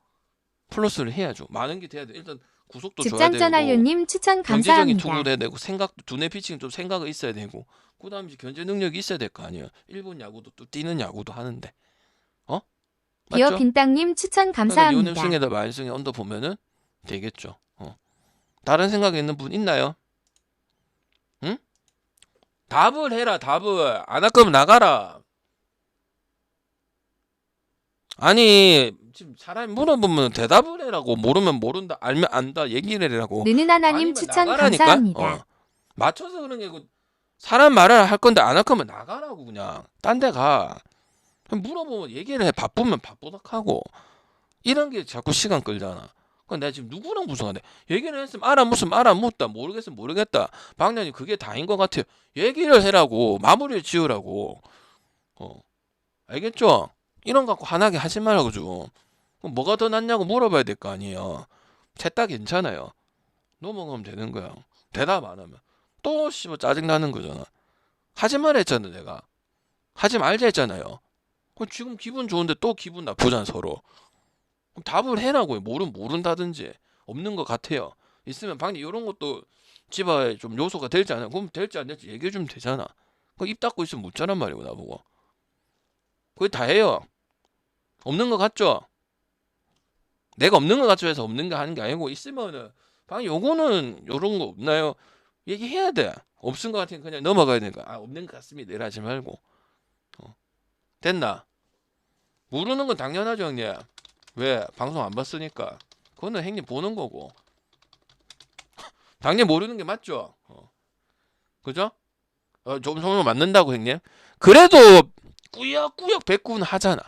플러스를 해야죠. 많은 게 돼야 돼. 일단 구속도 줘야 되고 직장전환료님 추천 경제적인 투구도 감사합니다. 해야 되고 생각도 두뇌 피칭 좀 생각이 있어야 되고 그다음에 이제 견제 능력이 있어야 될 거 아니에요. 일본 야구도 또 뛰는 야구도 하는데 기어 맞죠? 빈땅님 추천 리오넴 감사합니다. 승에다 만승에 언더 보면은 되겠죠. 다른 생각 있는 분 있나요? 응? 답을 해라. 답을 안 할 거면 나가라. 아니 지금 사람이 물어보면 대답을 해라고. 모르면 모른다 알면 안다 얘기를 해라고. 느느나나님 아니면 추천 나가라니까? 감사합니다. 맞춰서 그런 게 사람 말을 할 건데 안 할 거면 나가라고. 그냥 딴 데 가. 물어보면 얘기를 해. 바쁘면 바쁘다 하고. 이런 게 자꾸 시간 끌잖아. 그럼 내가 지금 누구랑 무서워하네. 얘기를 했으면 알아묻다. 모르겠으면 모르겠다. 박년이 그게 다인 것 같아요. 얘기를 해라고. 마무리를 지으라고. 알겠죠? 이런 거 갖고 화나게 하지 말라고 좀. 그럼 뭐가 더 낫냐고 물어봐야 될 거 아니에요. 셋 다 괜찮아요. 넘어가면 되는 거야. 대답 안 하면 또 씨발 짜증나는 거잖아. 하지 말라 했잖아 내가. 하지 말자 했잖아요. 그럼 지금 기분 좋은데 또 기분 나쁘잖아 서로. 그럼 답을 해라고요. 모른다든지 없는 것 같아요. 있으면 방금 이런 것도 집안에 좀 요소가 될지 않아요. 그럼 될지 안 될지 얘기해 주면 되잖아. 입 닫고 있으면 묻자란 말이고 나보고. 그게 다예요. 없는 것 같죠? 내가 없는 것 같죠 해서 없는 거 하는 게 아니고 있으면은 방금 요거는 요런 거 없나요? 얘기해야 돼. 없은 것 같으면 그냥 넘어가야 되니까 없는 것 같습니다. 이러지 말고. 됐나? 모르는 건 당연하죠 형님. 왜? 방송 안 봤으니까. 그거는 형님 보는 거고. 당연히 모르는 게 맞죠? 그죠? 좀 손으로 맞는다고 형님. 그래도 꾸역꾸역 배구는 하잖아.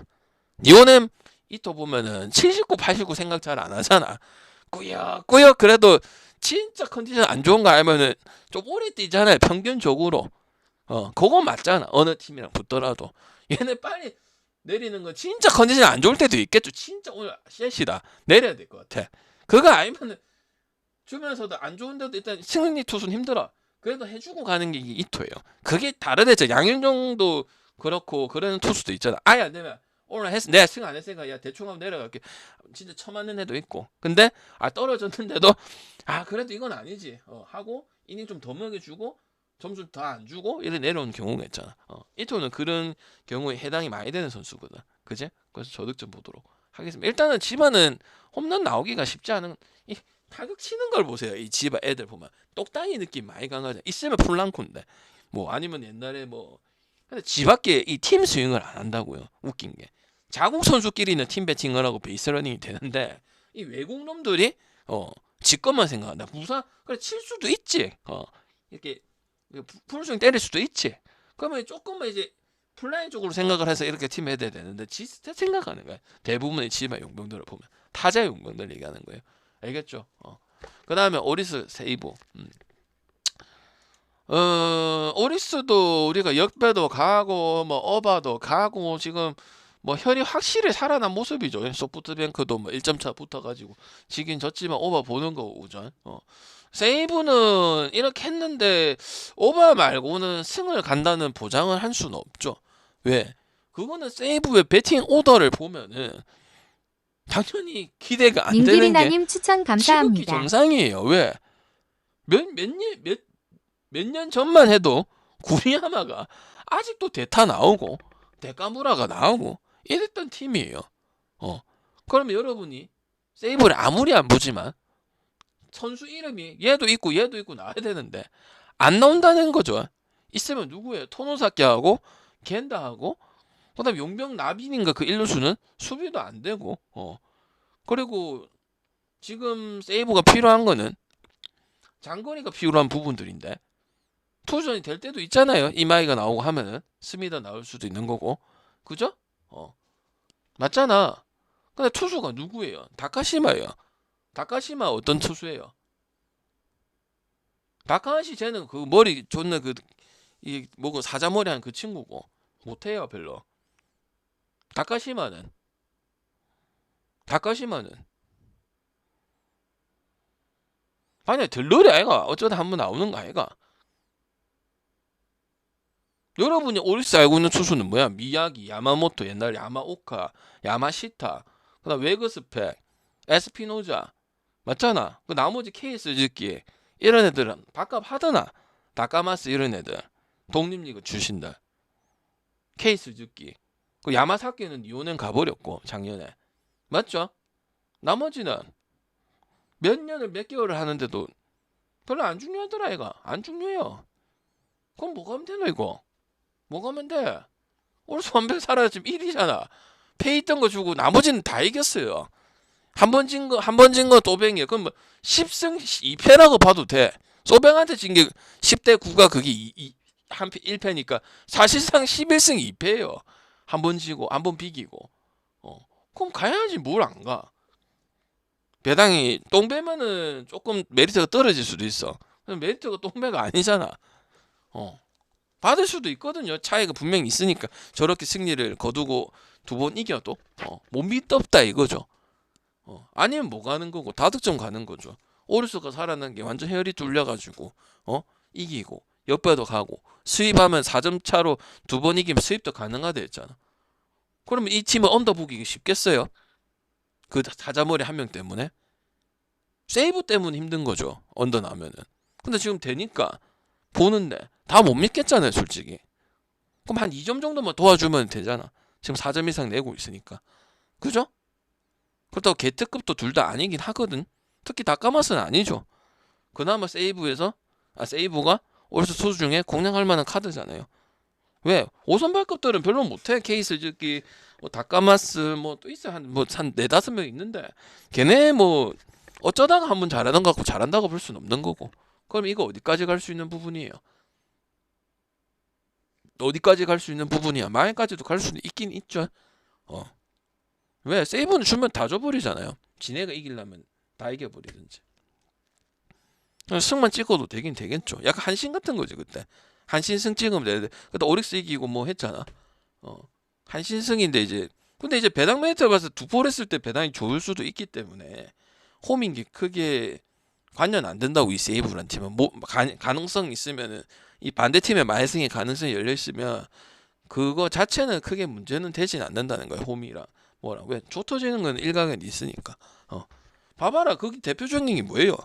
니오는 이토 보면은 79, 89 생각 잘 안 하잖아. 꾸역꾸역 그래도 진짜 컨디션 안 좋은 거 알면은 좀 오래 뛰잖아요. 평균적으로. 그거 맞잖아. 어느 팀이랑 붙더라도. 얘네 빨리 내리는 건 진짜 컨디션 안 좋을 때도 있겠죠. 진짜 오늘 셋이다. 내려야 될 것 같아. 그거 아니면은 주면서도 안 좋은데도 일단 승리 투수는 힘들어. 그래도 해주고 가는 게 이토예요. 그게 다르대죠. 양윤종도 그렇고 그러는 투수도 있잖아. 아예 안 되면 오늘 내가 승 안 했으니까 야 대충 하면 내려갈게. 진짜 처맞는 애도 있고. 근데 떨어졌는데도 그래도 이건 아니지. 하고 이닝 좀 더 먹여주고 점수 더 안 주고 이래 내려오는 경우가 있잖아. 이토는 그런 경우에 해당이 많이 되는 선수거든. 그제? 그래서 저득점 보도록 하겠습니다. 일단은 집안은 홈런 나오기가 쉽지 않은 이 타격 치는 걸 보세요. 이 집안 애들 보면 똑딱이 느낌 많이 강하죠. 있으면 풀랑코인데 뭐 아니면 옛날에 뭐 근데 지밖에 이 팀 스윙을 안 한다고요. 웃긴 게 자국 선수끼리는 팀 배팅을 하고 베이스 러닝이 되는데 이 외국 놈들이 지 것만 생각한다. 무사 그래 칠 수도 있지. 이렇게 풀스윙 때릴 수도 있지. 그러면 조금만 이제 플라이 쪽으로 생각을 해서 이렇게 팀 해야 되는데 지 스탯 생각하는 거야. 대부분의 지바 용병들을 보면 타자 용병들 얘기하는 거예요. 알겠죠? 그 다음에 오리스 세이브. 오리스도 우리가 역배도 가고 뭐 어바도 가고 지금 뭐 혈이 확실히 살아난 모습이죠. 소프트뱅크도 뭐 1점 차 붙어가지고 지긴 졌지만 오바 보는 거죠. 세이브는 이렇게 했는데 오바 말고는 승을 간다는 보장을 할 수는 없죠. 왜? 그거는 세이브의 배팅 오더를 보면은 당연히 기대가 안 되는 게 님기리나님 추천 시국이 감사합니다. 정상이에요. 왜? 몇 년 전만 해도 구리야마가 아직도 대타 나오고 데카무라가 나오고 이랬던 팀이에요. 그러면 여러분이 세이브를 아무리 안 보지만 선수 이름이 얘도 있고 나와야 되는데 안 나온다는 거죠. 있으면 누구예요? 토노사키하고 겐다하고 그다음 용병 나빈인가 그 일루수는 수비도 안 되고 그리고 지금 세이브가 필요한 거는 장거리가 필요한 부분들인데 투전이 될 때도 있잖아요. 이마이가 나오고 하면은 스미다 나올 수도 있는 거고 그죠? 맞잖아. 근데 투수가 누구예요? 다카시마예요. 다카시마 어떤 투수예요? 다카시 쟤는 그 머리 존나 이 뭐고 사자머리 한 그 친구고 못해요 별로. 다카시마는 아니 들러리 아이가 어쩌다 한번 나오는 거 아이가. 여러분이 오리스 알고 있는 투수는 뭐야? 미야기, 야마모토, 옛날 야마오카, 야마시타, 그다음 웨그스펙, 에스피노자 맞잖아. 그 나머지 케이스 즈키 이런 애들은 바깥 하더나 다카마스 이런 애들 독립리그 출신들 케이스 즈키 그 야마사키는 니오넨 가버렸고 작년에 맞죠? 나머지는 몇 년을 몇 개월을 하는데도 별로 안 중요하더라 얘가 안 중요해요. 그럼 뭐가 하면 되노 이거? 뭐가 하면 돼? 오늘 완벽 살아야 지금 1위잖아. 패 있던 거 주고 나머지는 다 이겼어요. 한 번 진 거 또뱅이야. 그럼 뭐 10승 2패라고 봐도 돼. 소뱅한테 진 게 10대 9가 그게 1패니까 사실상 11승 2패예요. 한 번 지고 한 번 비기고 그럼 가야지 뭘 안 가. 배당이 똥배면은 조금 메리트가 떨어질 수도 있어. 메리트가 똥배가 아니잖아. 받을 수도 있거든요. 차이가 분명히 있으니까 저렇게 승리를 거두고 두 번 이겨도 못 믿었다 이거죠. 아니면 뭐 가는 거고 다득점 가는 거죠. 오르스가 살아난 게 완전 헤어리 뚫려가지고 이기고 옆에도 가고 수입하면 4점 차로 두 번 이기면 수입도 가능하다 했잖아. 그러면 이 팀을 언더보기 쉽겠어요? 그 사자머리 한 명 때문에? 세이브 때문에 힘든 거죠. 언더 나면은. 근데 지금 되니까 보는데 다 못 믿겠잖아요, 솔직히. 그럼 한 2점 정도만 도와주면 되잖아. 지금 4점 이상 내고 있으니까. 그죠? 그렇다고 게트급도 둘 다 아니긴 하거든. 특히 다까마스는 아니죠. 그나마 세이브가 올스 투수 중에 공략할 만한 카드잖아요. 왜? 5선발급들은 별로 못해. 케이스 즉기 다까마스 또 있어. 한 4-5명 있는데 걔네 어쩌다가 한번 잘하는 것 같고 잘한다고 볼 수는 없는 거고. 그럼 이거 어디까지 갈 수 있는 부분이에요? 어디까지 갈 수 있는 부분이야? 마인까지도 갈 수는 있긴 있죠. 왜? 세이브는 주면 다 줘버리잖아요. 지네가 이기려면 다 이겨버리든지. 승만 찍어도 되긴 되겠죠. 약간 한신 같은 거지 그때. 한신승 찍으면 되는데 그때 오릭스 이기고 했잖아. 한신승인데 근데 이제 배당 메리트 봐서 두폴 했을 때 배당이 좋을 수도 있기 때문에 홈인 게 크게 관련 안 된다고. 이 세이브란 팀은 가능성 있으면은 이 반대 팀의 말승의 가능성이 열려 있으면 그거 자체는 크게 문제는 되진 않는다는 거야. 홈이라 왜 좁혀지는 건 일각은 있으니까. 봐봐라. 거기 대표적인 게 뭐예요?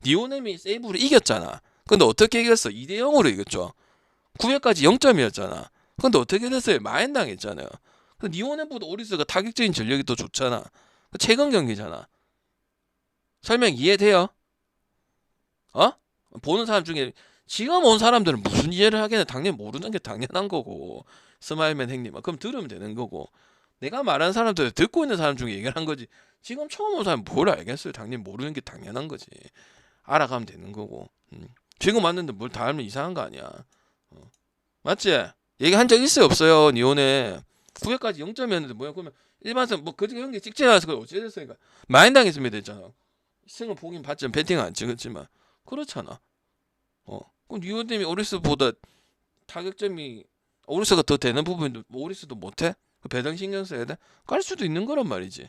니오넴이 세이브를 이겼잖아. 근데 어떻게 이겼어? 2대0으로 이겼죠. 9회까지 0점이었잖아. 근데 어떻게 됐어요? 마엔당했잖아요. 니오넴보다 오리스가 타격적인 전력이 더 좋잖아. 최근 경기잖아. 설명 이해돼요? 보는 사람 중에 지금 온 사람들은 무슨 이해를 하겠냐. 당연히 모르는 게 당연한 거고. 스마일맨 행님아. 그럼 들으면 되는 거고. 내가 말한 사람들 듣고 있는 사람 중에 얘기를 한 거지. 지금 처음 온 사람 뭘 알겠어요. 당연히 모르는 게 당연한 거지. 알아가면 되는 거고. 지금 왔는데 뭘 다 알면 이상한 거 아니야. 맞지? 얘기한 적 있어요 없어요? 니온에 9회까지 0점이었는데 그러면 일반선 그 경기 찍지 않아서 그걸 어찌 됐으니까 마인당했으면 됐잖아. 승을 보긴 봤지만 배팅은 안 찍었지만 그렇잖아. 그럼 니온님이 오리스보다 타격점이 오리스가 더 되는 부분도 오리스도 못해? 그 배당 신경 써야 돼? 깔 수도 있는 거란 말이지.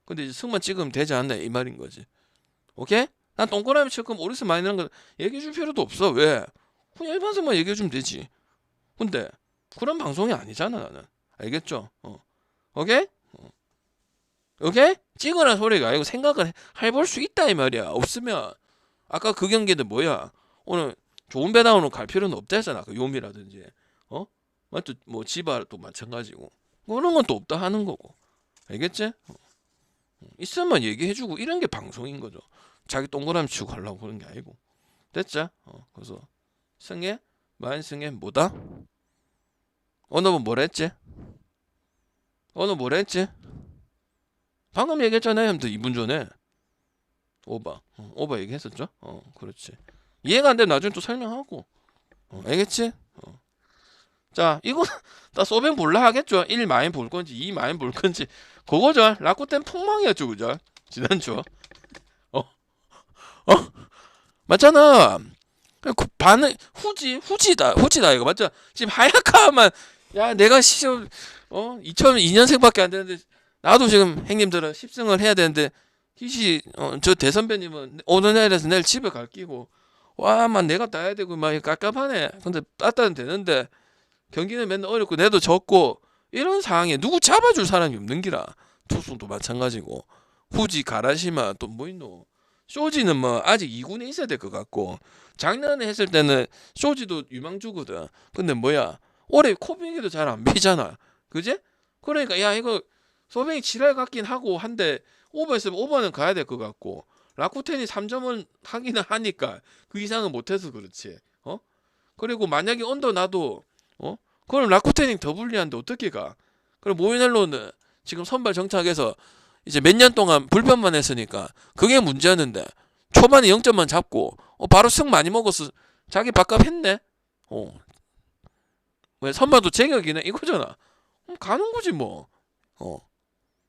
근데 이제 승만 찍으면 되지 않나 이 말인 거지. 오케이? 난 동그라미 칠 거면 오리스 많이 나는 거 얘기해 줄 필요도 없어. 왜? 그냥 일반성만 얘기해 주면 되지. 근데 그런 방송이 아니잖아 나는. 알겠죠? 오케이? 오케이? 찍으란 소리가 아니고 생각을 해볼 수 있다 이 말이야. 없으면 아까 그 경기는 오늘 좋은 배당으로 갈 필요는 없다잖아. 그 요미라든지 맞죠? 지바도 마찬가지고 그런 건 또 없다 하는 거고. 알겠지? 있으면 얘기해주고 이런 게 방송인 거죠. 자기 동그라미 치고 가려고 그런 게 아니고. 됐죠? 그래서 승혜 만승혜 뭐다? 오늘 뭐라 했지? 방금 얘기했잖아요. 형들 2분 전에 오바 얘기했었죠? 그렇지. 이해가 안 되면 나중에 또 설명하고. 알겠지? 자, 이거 나 소뱅 볼라 하겠죠. 1 많이 볼 건지 2 많이 볼 건지 그거죠. 라쿠텐 폭망이었죠, 그죠? 지난주. 맞잖아. 반응 후지다 이거 맞죠? 지금 하야카만 내가 시험 2002년생밖에 안 되는데 나도 지금 형님들은 10승을 해야 되는데 저 대선배님은 오늘 내일에서 내일 집에 갈 끼고 내가 따야 되고 막 깝깝하네. 근데 따따는 되는데 경기는 맨날 어렵고 내도 졌고 이런 상황에 누구 잡아줄 사람이 없는 기라. 투수도 마찬가지고 후지 가라시마 또 뭐 있노. 쇼지는 아직 2군에 있어야 될 것 같고 작년에 했을 때는 쇼지도 유망주거든. 근데 올해 코빙이도 잘 안 비잖아. 그지? 그러니까 이거 소뱅이 지랄 같긴 하고 한데 오버했으면 오버는 가야 될 것 같고 라쿠텐이 3점은 하기는 하니까 그 이상은 못해서 그렇지. 그리고 만약에 언더 나도 그럼 라쿠텐이 더 불리한데 어떻게 가? 그럼 모이넬로는 지금 선발 정착해서 이제 몇 년 동안 불편만 했으니까 그게 문제였는데 초반에 0점만 잡고 바로 승 많이 먹어서 자기 밥값 했네. 왜 선발도 제격이네 이거잖아. 가는 거지 뭐.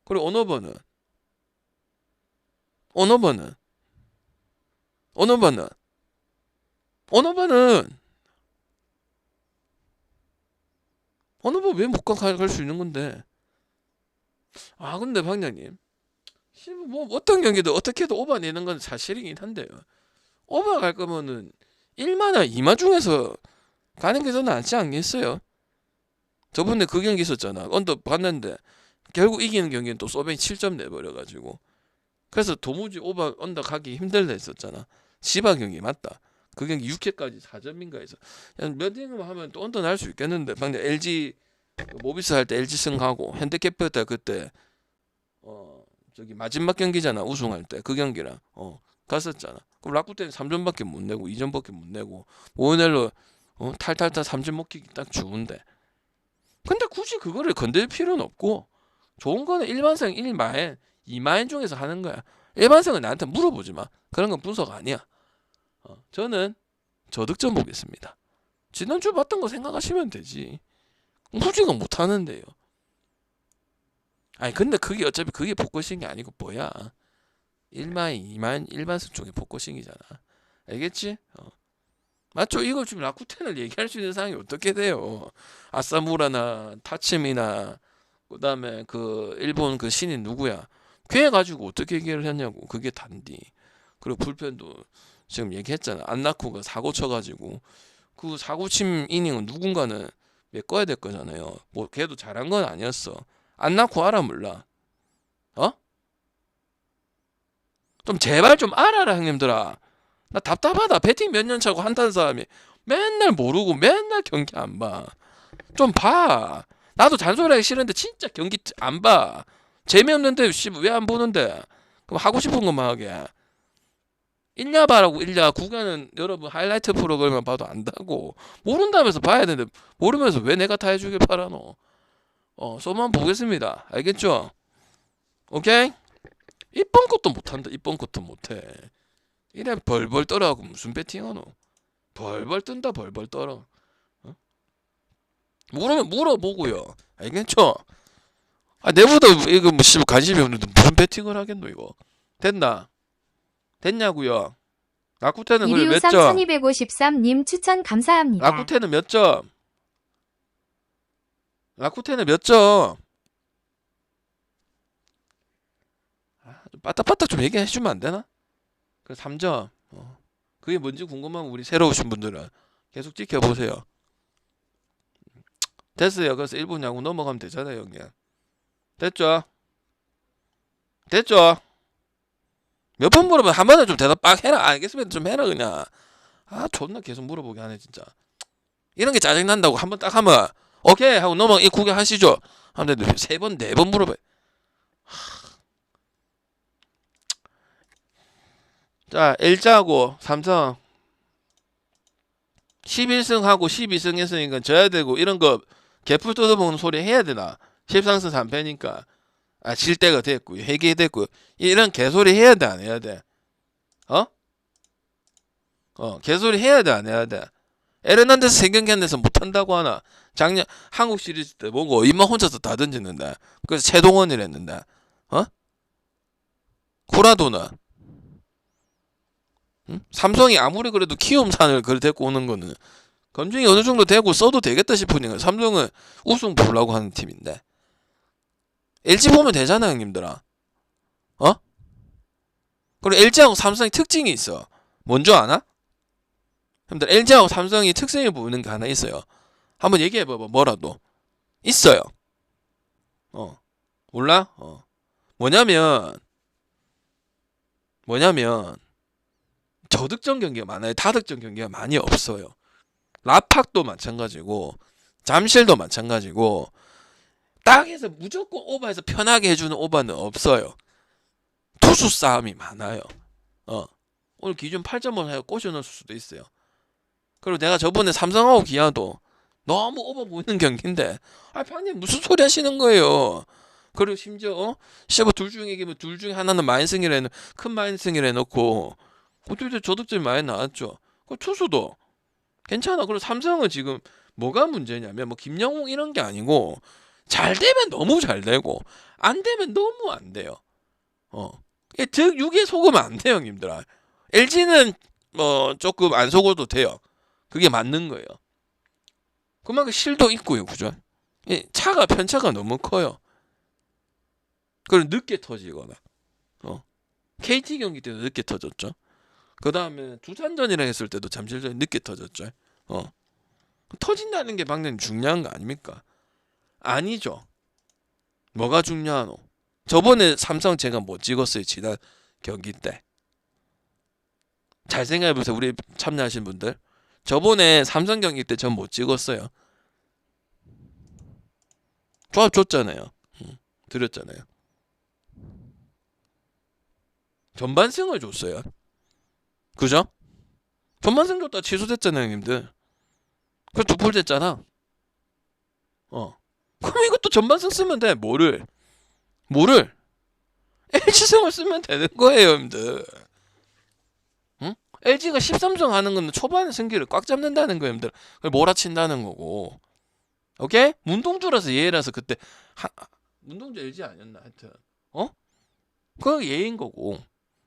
그리고 오너버는 오너버는 오너버 왜 못 갈 수 있는 건데. 아 근데 방장님 뭐 어떤 경기도 어떻게든 오버 내는 건 사실이긴 한데요. 오버 갈 거면은 1마나 2마 중에서 가는 게 더 낫지 않겠어요? 저번에 그 경기 있었잖아. 언더 봤는데 결국 이기는 경기는 또 소벤이 7점 내버려가지고 그래서 도무지 오버 언더 가기 힘들다 했었잖아. 시바 경기 맞다. 그 경기 6회까지 4점인가 해서 몇 이닝만 하면 또 언더 날 수 있겠는데 방금 LG 모비스 할 때 LG 승하고 현대캐피탈 때 그때 저기 마지막 경기잖아. 우승할 때 그 경기랑 갔었잖아. 그럼 라쿠텐 3점밖에 못 내고 2점밖에 못 내고 모네로 탈탈탈 3점 먹기 딱 좋은데 근데 굳이 그거를 건들 필요는 없고 좋은 거는 일반생 1마엔 2마엔 중에서 하는 거야. 일반생은 나한테 물어보지 마. 그런 건 분석 아니야. 저는 저득점 보겠습니다. 지난주 봤던 거 생각하시면 되지. 굳이가 못 하는데요. 아니 근데 그게 어차피 그게 복고싱이 아니고 뭐야. 1마엔 2마엔 일반생 쪽에 복고싱이잖아. 알겠지? 맞죠? 이걸 지금 라쿠텐을 얘기할 수 있는 상황이 어떻게 돼요? 아사무라나 타츠미나 그다음에 그 일본 그 신인 누구야? 걔 가지고 어떻게 얘기를 했냐고. 그게 단디. 그리고 불펜도 지금 얘기했잖아. 안나쿠가 사고 쳐가지고 그 사고 침 이닝은 누군가는 메꿔야 될 거잖아요. 뭐 걔도 잘한 건 아니었어. 안나쿠 알아 몰라? 좀 제발 좀 알아라 형님들아. 나 답답하다. 배팅 몇 년 차고 한다는 사람이 맨날 모르고 맨날 경기 안 봐. 좀 봐. 나도 잔소리하기 싫은데 진짜 경기 안 봐. 재미없는데 왜 안 보는데? 그럼 하고 싶은 것만 하게. 일야 봐라고. 일야 구간은 여러분 하이라이트 프로그램만 봐도 안다고. 모른다면서 봐야 되는데 모르면서 왜 내가 다 해주길 바라노. 쏘만 보겠습니다. 알겠죠? 오케이? 이쁜 것도 못한다. 이쁜 것도 못해. 이래 벌벌 떨어하고 무슨 배팅하노? 벌벌 뜬다. 벌벌 떨어. 모르면 물어보고요. 알겠죠? 내보다 이거 뭐 관심이 없는데 무슨 배팅을 하겠노 이거. 됐나? 됐냐고요? 라쿠텐은 그래 몇 1253 점? 1253님 추천 감사합니다. 라쿠텐은 몇 점? 라쿠텐은 몇 점? 좀 빠딱빠딱 좀 얘기해 주면 안 되나? 그 3점. 그게 뭔지 궁금하면 우리 새로 오신 분들은 계속 지켜보세요. 됐어요. 그래서 1분 야구 넘어가면 되잖아요, 형님. 됐죠? 됐죠? 몇 번 물어보면 한 번에 좀 대답 빡 해라. 알겠으면 좀 해라 그냥. 존나 계속 물어보게 하네 진짜. 이런 게 짜증난다고 한 번 딱 하면 오케이 하고 넘어 이 구경하시죠. 하는데 3번 4번 물어봐. 자 LG하고 삼성 11승하고 12승 했으니까 져야 되고 이런 거 개풀 뜯어먹는 소리 해야 되나? 13승 3패니까 질 때가 됐고 회개됐고 이런 개소리 해야 돼 안 해야 돼? 개소리 해야 돼 안 해야 돼? 에르난데스 생경기한데서 못한다고 하나? 작년 한국 시리즈 때 보고 입만 혼자서 다 던지는데 그래서 최동원이라 했는데 코라도는 삼성이 아무리 그래도 키움산을 그걸 데리고 오는 거는 검증이 어느 정도 되고 써도 되겠다 싶으니까 삼성은 우승 보려고 하는 팀인데 LG 보면 되잖아 형님들아. 그리고 LG하고 삼성이 특징이 있어. 뭔지 아나? 형님들 LG하고 삼성이 특성이 보이는 게 하나 있어요. 한번 얘기해봐봐. 뭐라도 있어요. 몰라? 뭐냐면 저득점 경기가 많아요. 다득점 경기가 많이 없어요. 라팍도 마찬가지고 잠실도 마찬가지고 딱해서 무조건 오버해서 편하게 해주는 오버는 없어요. 투수 싸움이 많아요. 오늘 기준 8점을 해서 꼬셔넣을 수도 있어요. 그리고 내가 저번에 삼성하고 기아도 너무 오버 보이는 경기인데 방금 무슨 소리 하시는 거예요. 그리고 심지어 둘 중에 이기면 둘 중에 하나는 마인승이라 큰 마인승이라 해놓고 어떻게 저득점이 많이 나왔죠. 그 투수도 괜찮아. 그리고 삼성은 지금 뭐가 문제냐면 뭐 김영웅 이런 게 아니고 잘 되면 너무 잘 되고 안 되면 너무 안 돼요. 득 6에 속으면 안 돼요, 형님들아. LG는 뭐 조금 안 속어도 돼요. 그게 맞는 거예요. 그만큼 실도 있고요, 그죠? 차가 편차가 너무 커요. 그리고 늦게 터지거나. KT 경기 때도 늦게 터졌죠. 그 다음에 두산전이라 했을 때도 잠실전이 늦게 터졌죠. 터진다는 게 방금 중요한 거 아닙니까? 아니죠. 뭐가 중요하노? 저번에 삼성 제가 못 찍었어요, 지난 경기 때. 잘 생각해보세요, 우리 참여하신 분들. 저번에 삼성 경기 때 전 못 찍었어요. 조합 줬잖아요. 드렸잖아요. 전반승을 줬어요. 그죠? 전반승 줬다 취소됐잖아요, 형님들. 그래서 두폴 됐잖아. 그럼 이것도 전반승 쓰면 돼. 뭐를? LG승을 쓰면 되는 거예요, 형님들. 응? LG가 13승 하는 건 초반에 승기를 꽉 잡는다는 거예요, 형님들. 그걸 몰아친다는 거고. 오케이? 문동주라서 예라서 그때 문동주 LG 아니었나 하여튼. 그거 예인 거고.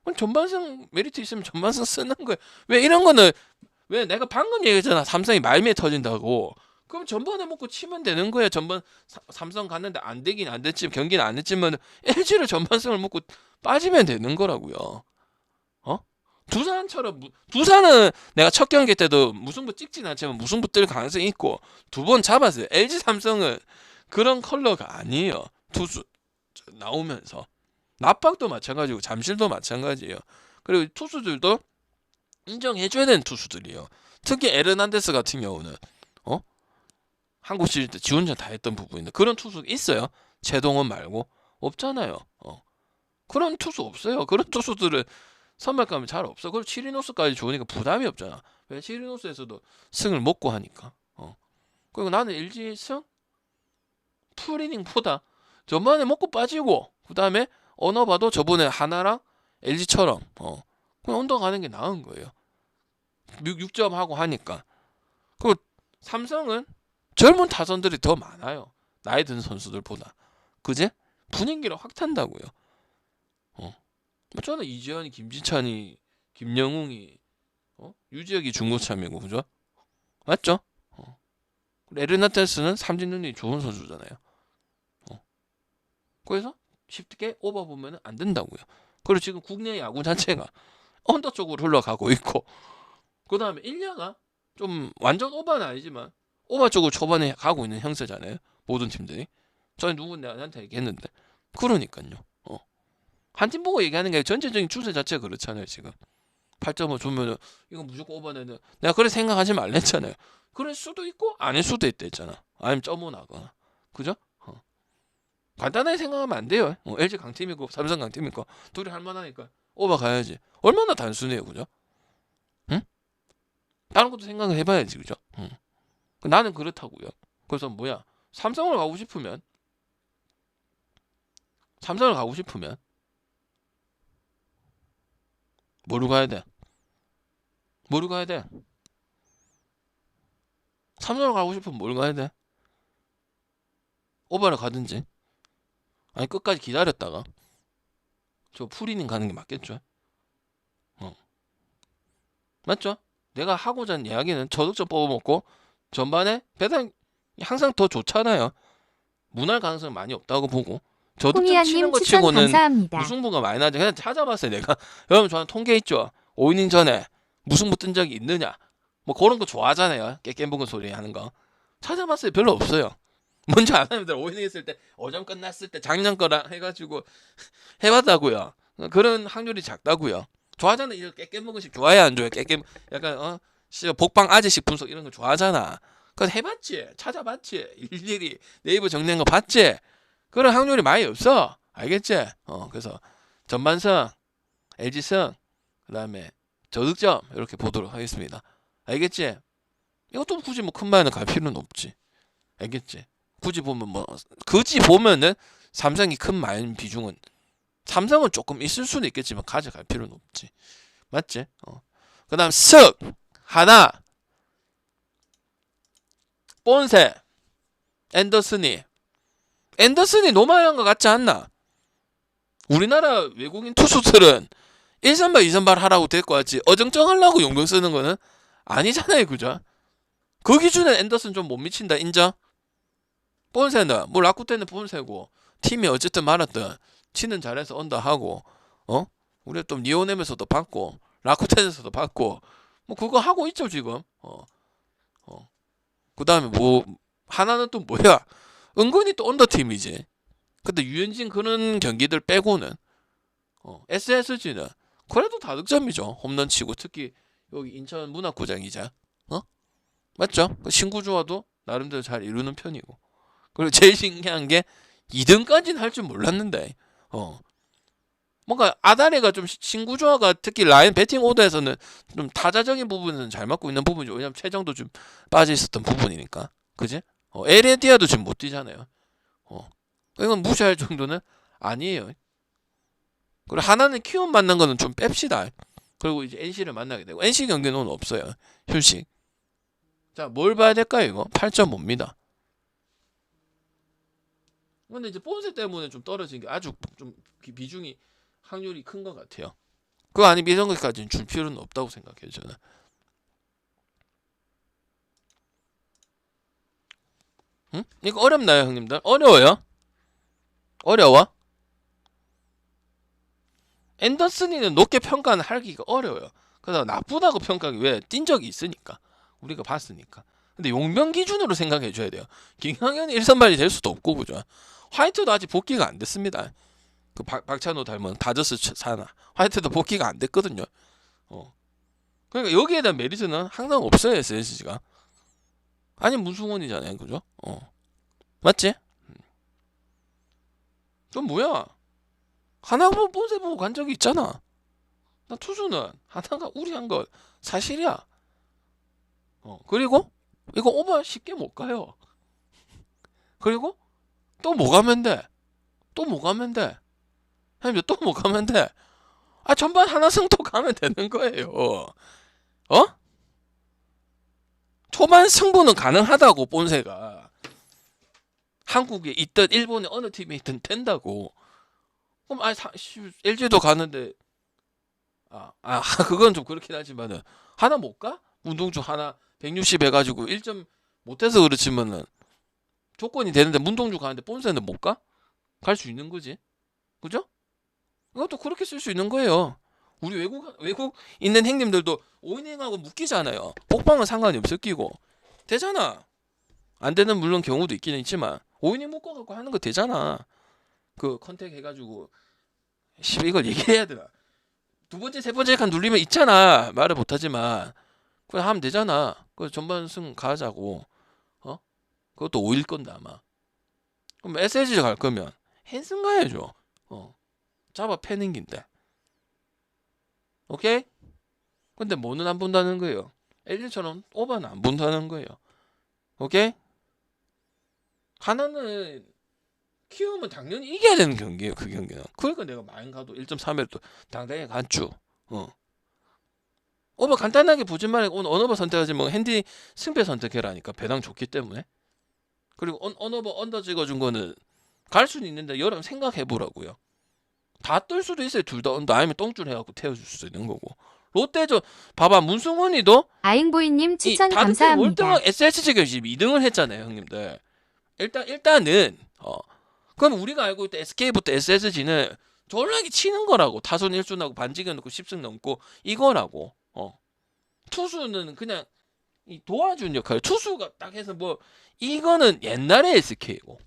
그럼 전반승 메리트 있으면 전반승 쓰는 거예요. 왜 이런 거는 왜 내가 방금 얘기했잖아. 삼성이 말미에 터진다고. 그럼 전반에 먹고 치면 되는 거야. 전반 삼성 갔는데 안 되긴 안 됐지. 경기는 안 했지만 LG를 전반승을 먹고 빠지면 되는 거라고요. 두산은 내가 첫 경기 때도 무승부 찍진 않지만 무승부 뜰 가능성이 있고 두 번 잡았어요. LG 삼성은 그런 컬러가 아니에요. 투수 나오면서 나박도 마찬가지고 잠실도 마찬가지예요. 그리고 투수들도 인정해줘야 되는 투수들이에요. 특히 에르난데스 같은 경우는 한국 시리즈 때 지원전 다 했던 부분인데 그런 투수 있어요? 최동원 말고 없잖아요. 그런 투수 없어요. 그런 투수들은 선발감이 잘 없어. 그리고 치리노스까지 좋으니까 부담이 없잖아. 왜 치리노스에서도 승을 먹고 하니까. 그리고 나는 LG 승 풀이닝보다 전반에 먹고 빠지고 그 다음에 어느 봐도 저번에 하나랑 LG처럼 그냥 언더 가는 게 나은 거예요. 6점 하고 하니까. 그리고 삼성은 젊은 타선들이 더 많아요. 나이 든 선수들보다. 그제? 분위기를 확 탄다고요. 저는 이재현이, 김지찬이, 김영웅이, 유지혁이 중고참이고, 그죠? 맞죠? 에르나테스는 삼진 능력이 좋은 선수잖아요. 그래서 쉽게 오버 보면 안 된다고요. 그리고 지금 국내 야구 자체가 언더 쪽으로 흘러가고 있고, 그 다음에 1야가 좀 완전 오버는 아니지만 오버 쪽으로 초반에 가고 있는 형세잖아요. 모든 팀들이. 저희 누군가한테 얘기했는데. 그러니까요. 한 팀 보고 얘기하는 게 전체적인 추세 자체가 그렇잖아요. 지금 8.5 주면은 이거 무조건 오버내는 내가 그래 생각하지 말랬잖아요. 그럴 수도 있고 아닐 수도 있다 했잖아. 아니면 점오 나거나. 그죠? 간단하게 생각하면 안 돼요. LG 강팀이고 삼성 강팀이고 둘이 할만하니까 오버 가야지. 얼마나 단순해요. 그죠? 응? 다른 것도 생각을 해봐야지. 그죠? 나는 그렇다고요. 그래서 뭐야 삼성을 가고 싶으면 뭐로 가야 돼? 삼성을 가고 싶으면 뭘 가야 돼? 오버를 가든지 아니 끝까지 기다렸다가 저 풀이닝 가는 게 맞겠죠? 맞죠? 내가 하고자 하는 이야기는 저득점 뽑아먹고 전반에 배당 항상 더 좋잖아요. 무날 가능성이 많이 없다고 보고 저득점 치는 홍희아님 거 추천 치고는 감사합니다. 무승부가 많이 나죠. 그냥 찾아봤어요 내가. 여러분 저는 통계 있죠. 5이닝 전에 무승부 뜬 적이 있느냐. 뭐 그런 거 좋아하잖아요. 깨깨먹은 소리 하는 거. 찾아봤어요. 별로 없어요. 뭔지 아나요? 5이닝 했을 때 5점 끝났을 때 작년 거랑 해가지고 해봤다고요. 그런 확률이 작다고요. 좋아하잖아요. 이런 깨깨먹은식 좋아해 안 좋아해? 약간 복방 아재식 분석 이런 거 좋아하잖아. 그거 해봤지? 찾아봤지? 일일이 네이버 정리한 거 봤지? 그런 확률이 많이 없어. 알겠지? 그래서 전반승, LG승, 그 다음에 저득점 이렇게 보도록 하겠습니다. 알겠지? 이것도 굳이 뭐 큰 마이너 갈 필요는 없지. 알겠지? 굳이 보면은 삼성이 큰 마이너 비중은 삼성은 조금 있을 수는 있겠지만 가져갈 필요는 없지. 맞지? 그 다음 쓱 하나 본세 앤더슨이 앤더슨이 노마이한 것 같지 않나? 우리나라 외국인 투수들은 1선발 2선발 하라고 데리고 왔지 어정쩡하려고 용병 쓰는 거는 아니잖아요. 그죠? 그 기준에 앤더슨 좀 못 미친다 인정? 본세는 뭐 라쿠텐은 본세고 팀이 어쨌든 말았든 치는 잘해서 언더 하고 우리가 또 니오넴에서도 받고 라쿠텐에서도 받고 뭐 그거 하고 있죠 지금. 그 다음에 뭐 하나는 또 뭐야? 은근히 또 언더 팀이지. 근데 유현진 그런 경기들 빼고는 SSG는 그래도 다득점이죠. 홈런 치고 특히 여기 인천 문학구장이자 맞죠? 그 신구 조화도 나름대로 잘 이루는 편이고. 그리고 제일 신기한 게 2등까지는 할 줄 몰랐는데 뭔가 아다레가 좀 신구 조화가 특히 라인 배팅 오더에서는 좀 타자적인 부분은 잘 맞고 있는 부분이죠. 왜냐면 최정도 좀 빠져 있었던 부분이니까. 그지? 에레디아도 지금 못 뛰잖아요. 이건 무시할 정도는 아니에요. 그리고 하나는 키움 만난 거는 좀 뺍시다. 그리고 이제 NC를 만나게 되고 NC 경기는 오늘 없어요. 휴식. 자, 뭘 봐야 될까요, 이거? 8.5입니다. 근데 이제 본세 때문에 좀 떨어진 게 아주 좀 비중이 확률이 큰 것 같아요. 그거 아니면 이런 것까지는 줄 필요는 없다고 생각해요, 저는. 응? 이거 어렵나요, 형님들? 어려워요? 어려워? 앤더슨이는 높게 평가는 하기가 어려워요. 그래서 나쁘다고 평가하기 왜? 뛴 적이 있으니까. 우리가 봤으니까. 근데 용병 기준으로 생각해 줘야 돼요. 김강현이 1선발이 될 수도 없고 그죠. 화이트도 아직 복귀가 안 됐습니다. 그 박찬호 닮은 다저스 사나 화이트도 복귀가 안 됐거든요. 그러니까 여기에 대한 메리트는 항상 없어요. SSG가. 아니 문승원이잖아요. 그죠? 맞지? 그럼 뭐야? 하나만 본세 보고 간 적이 있잖아. 나 투수는 하나가 우리한 거 사실이야. 그리고 이거 오버 쉽게 못 가요. 그리고 또 뭐 가면 돼? 또 뭐 가면 돼? 형님 또 뭐 가면 돼? 전반 하나 승도 가면 되는 거예요. 초반 승부는 가능하다고 본세가. 한국에 있든 일본의 어느 팀에 있든 된다고. 그럼 LG도 가는데 그건 좀 그렇긴 하지만은 하나 못 가? 문동주 하나 160 해가지고 1점 못해서 그렇지만은 조건이 되는데 문동주 가는데 본세는 못 가? 갈 수 있는 거지. 그죠? 이것도 그렇게 쓸 수 있는 거예요. 우리 외국 있는 형님들도 5이닝하고 묶이잖아요. 복방은 상관이 없을 끼고 되잖아. 안 되는 물론 경우도 있기는 있지만 5이닝 묶어갖고 하는 거 되잖아. 그 컨택 해가지고 이걸 얘기해야 되나? 두 번째 세 번째 칸 눌리면 있잖아. 말을 못하지만 그냥 하면 되잖아. 그 전반승 가자고. 그것도 5일 건데 아마. 그럼 SSG 갈 거면 헨슨 가야죠. 잡아 패는 긴데. 오케이? 근데 뭐는 안 본다는 거예요. LG처럼 오버는 안 본다는 거예요. 오케이? 하나는 키움은 당연히 이겨야 되는 경기예요. 그 경기는. 그러니까 내가 마인 가도 1.3회를 또 당당히 갔죠. 오버 간단하게 보지 말고 오늘 언어버 선택하지 뭐 핸디 승패 선택해라니까 배당 좋기 때문에. 그리고 언어버 언더 찍어준 거는 갈 수는 있는데 여러분 생각해보라고요. 다 뜰 수도 있어요. 둘 다 언더 아니면 똥줄 해갖고 태워줄 수도 있는 거고. 롯데저 봐봐 문승원이도 아잉보이님 추천 감사합니다. 월등한 SSG가 지금 2등을 했잖아요, 형님들. 일단은 그럼 우리가 알고 있던 SK부터 SSG는 졸라게 치는 거라고. 타선 1순하고 반지겨 넣고 10승 넘고 이거라고. 투수는 그냥 도와준 역할. 투수가 딱 해서 뭐 이거는 옛날에 SK고.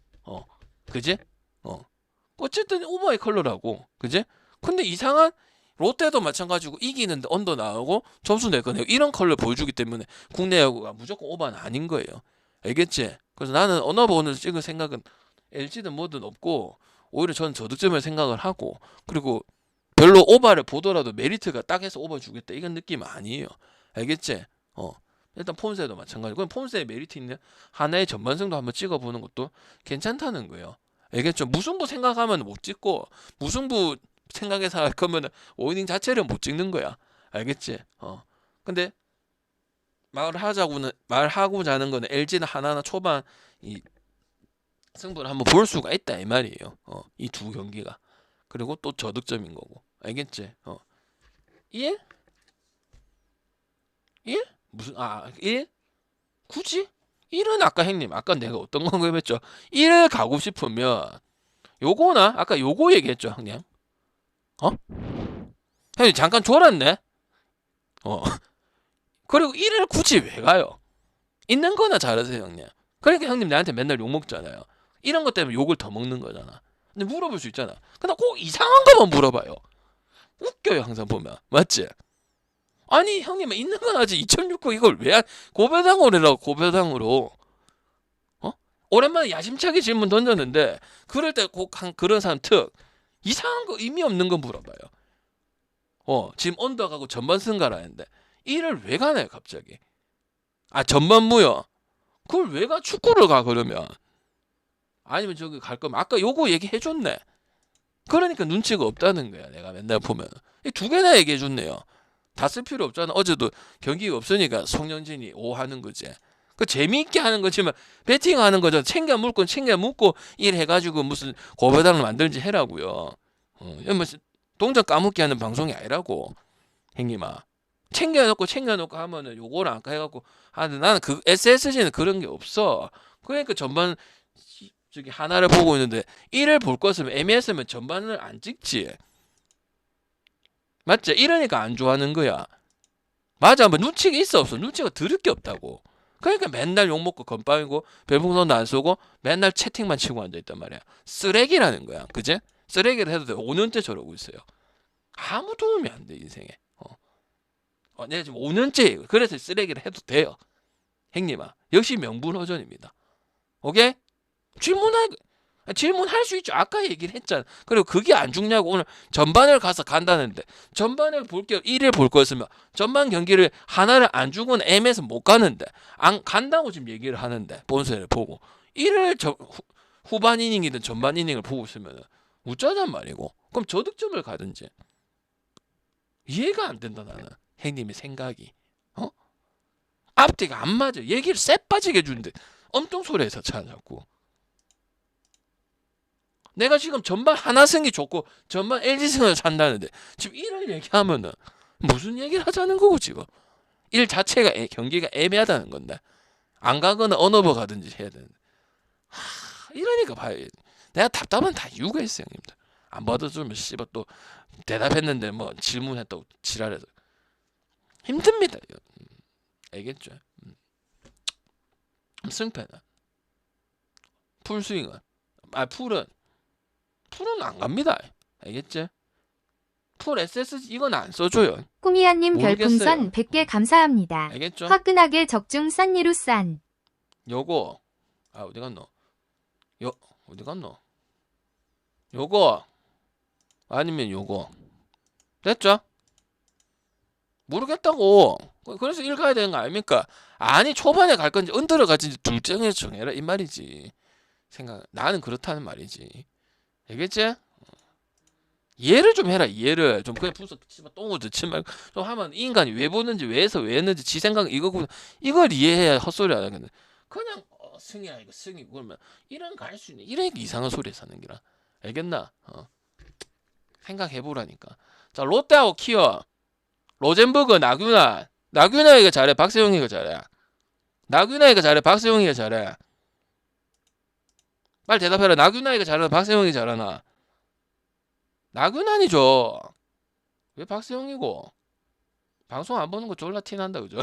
그지? 어쨌든 오버의 컬러라고. 그지? 근데 이상한 롯데도 마찬가지고 이기는데 언더 나오고 점수 내거네요. 이런 컬러 보여주기 때문에 국내 야구가 무조건 오버는 아닌 거예요. 알겠지? 그래서 나는 언어버 오늘 찍을 생각은 LG든 뭐든 없고 오히려 저는 저득점을 생각을 하고 그리고 별로 오버를 보더라도 메리트가 딱 해서 오버 주겠다 이건 느낌 아니에요. 알겠지? 일단 폼세도 마찬가지고 그럼 폼세에 메리트 있는 하나의 전반승도 한번 찍어보는 것도 괜찮다는 거예요. 알겠죠? 무승부 생각하면 못 찍고 무승부 생각해서 할 거면 5이닝 자체를 못 찍는 거야. 알겠지? 근데 말하고자 하는 거는 LG는 하나하나 초반 이 승부를 한번 볼 수가 있다 이 말이에요. 이 두 경기가. 그리고 또 저득점인 거고. 알겠지? 1? 1? 무슨 1? 굳이? 1은 아까 형님 아까 내가 어떤 거 했죠? 1을 가고 싶으면 요거나 아까 요거 얘기했죠, 형님. 형님 잠깐 졸았네. 그리고 1을 굳이 왜 가요? 있는 거나 잘하세요, 형님. 그러니까 형님 나한테 맨날 욕 먹잖아요. 이런 것 때문에 욕을 더 먹는 거잖아. 근데 물어볼 수 있잖아. 근데 꼭 이상한 거만 물어봐요. 웃겨요, 항상 보면. 맞지? 아니, 형님 있는 건 하지 2060 이걸 왜 고배당으로 해라고 고배당으로. 오랜만에 야심차게 질문 던졌는데 그럴 때 꼭 한 그런 사람 특 이상한 거 의미 없는 거 물어봐요. 지금 언더가고 전반 승가라 했는데 이를 왜 가나요, 갑자기? 전반무요. 그걸 왜 가? 축구를 가 그러면. 아니면 저기 갈 거면 아까 요거 얘기해줬네. 그러니까 눈치가 없다는 거야. 내가 맨날 보면 이 두 개나 얘기해줬네요. 다 쓸 필요 없잖아. 어제도 경기가 없으니까 송영진이 5 하는 거지. 그 재미있게 하는 거지만 배팅하는 거잖아. 챙겨 물건 챙겨 묻고 일 해가지고 무슨 고배당을 만들지 해라고요. 동전 까먹게 하는 방송이 아니라고. 형님아. 챙겨놓고 하면은 요거를 아까 해갖고 나는 그 SSG는 그런 게 없어. 그러니까 전반 저기 하나를 보고 있는데 1을 볼 것으면 애매했으면 전반을 안 찍지. 맞지? 이러니까 안 좋아하는 거야. 맞아. 뭐 눈치가 있어 없어? 눈치가 들을 게 없다고. 그러니까 맨날 욕먹고 건빵이고 별풍선도 안 쏘고 맨날 채팅만 치고 앉아있단 말이야. 쓰레기라는 거야. 그제? 쓰레기를 해도 돼. 5년째 저러고 있어요. 아무 도움이 안 돼 인생에. 내가 지금 5년째 그래서 쓰레기를 해도 돼요. 형님아. 역시 명불허전입니다. 오케이? 질문할 수 있죠. 아까 얘기를 했잖아. 그리고 그게 안 죽냐고. 오늘 전반을 가서 간다는데 전반을 볼게요. 1을 볼 거였으면 전반 경기를 하나를 안 주고는 애매해서 못 가는데 안 간다고 지금 얘기를 하는데 본선을 보고 1을 후반 이닝이든 전반 이닝을 보고 있으면 웃자단 말이고. 그럼 저득점을 가든지. 이해가 안 된다 나는. 형님의 생각이. 앞뒤가 안 맞아. 얘기를 쎄 빠지게 해주는데 엄청 소리해서 자꾸. 내가 지금 전반 하나승이 좋고 전반 LG승을 산다는데 지금 1을 얘기하면은 무슨 얘기를 하자는 거고 지금. 1 자체가 경기가 애매하다는 건데 안 가거나 언어버 가든지 해야 되는데 이러니까 봐요. 내가 답답한 다 이유가 있어요, 형님들. 안 받아주면 씨발 또 대답했는데 뭐 질문했다고 지랄해서 힘듭니다. 알겠죠? 승패는 풀스윙은 풀은 안 갑니다. 알겠지? 풀 SSG 이건 안 써줘요. 꾸미야님 모르겠어요. 별풍선 100개 감사합니다. 알겠죠? 화끈하게 적중 싼니루 싼. 요거 어디 갔노? 어디 갔노? 요거 아니면 요거 됐죠? 모르겠다고. 그래서 1 가야 되는 거 아닙니까? 아니 초반에 갈 건지 언더를 갈지 둘 중에서 정해라 이 말이지. 나는 그렇다는 말이지. 알겠지? 이해를 좀 해라. 이해를 좀 그냥 부서 똥을 듣지 말고 좀 하면 인간이 왜 보는지 왜 해서 왜 했는지 지 생각 이거고 이걸 이해해야 헛소리 안 하겠네. 그냥 승이야 이거 승이고 그러면 이런 갈 수 있네. 이러니까 이상한 소리 사는 기라. 알겠나? 생각해보라니까. 자 롯데하고 키어 로젠버그 나균아이가 잘해. 박세용이가 잘해. 나균아이가 잘해. 박세용이가 잘해. 빨리 대답해라. 나균아이가 잘하나 박세용이 잘하나? 나균아니죠. 왜 박세용이고? 방송 안 보는 거 졸라 티난다 그죠?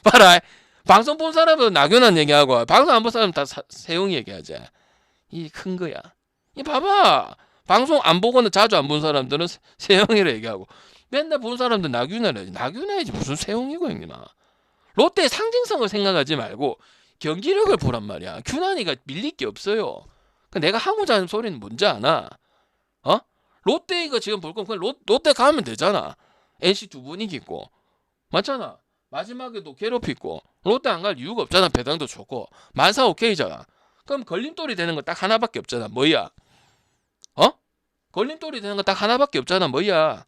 봐라. 방송 본 사람은 나균아 얘기하고 방송 안 본 사람은 다 세용이 얘기하지. 이 큰 거야. 이 봐봐. 방송 안 보고는 자주 안 본 사람들은 세용이라 얘기하고 맨날 본 사람들은 나균아래. 나균아이지 무슨 세용이고 형님아. 롯데의 상징성을 생각하지 말고 경기력을 보란 말이야. 균환이가 밀릴 게 없어요. 내가 하고자 하는 소리는 뭔지 아나? 롯데 이거 지금 볼 거면 그냥 롯데 가면 되잖아. NC 두 분 이기고 맞잖아. 마지막에도 괴롭히고 롯데 안 갈 이유가 없잖아. 배당도 좋고 만사 오케이잖아. 그럼 걸림돌이 되는 거 딱 하나밖에 없잖아. 뭐야? 걸림돌이 되는 거 딱 하나밖에 없잖아. 뭐야?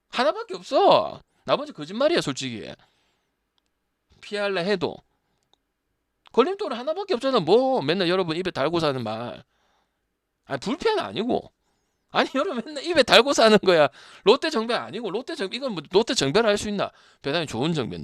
하나밖에 없어. 나머지 거짓말이야 솔직히. 피할래 해도 걸림돌 하나밖에 없잖아. 뭐 맨날 여러분 입에 달고 사는 말. 아니 불펜 아니고. 아니 여러분 맨날 입에 달고 사는 거야. 롯데 정배 아니고 롯데 정 이건 뭐 롯데 정배를 할 수 있나? 대단히 좋은 정배.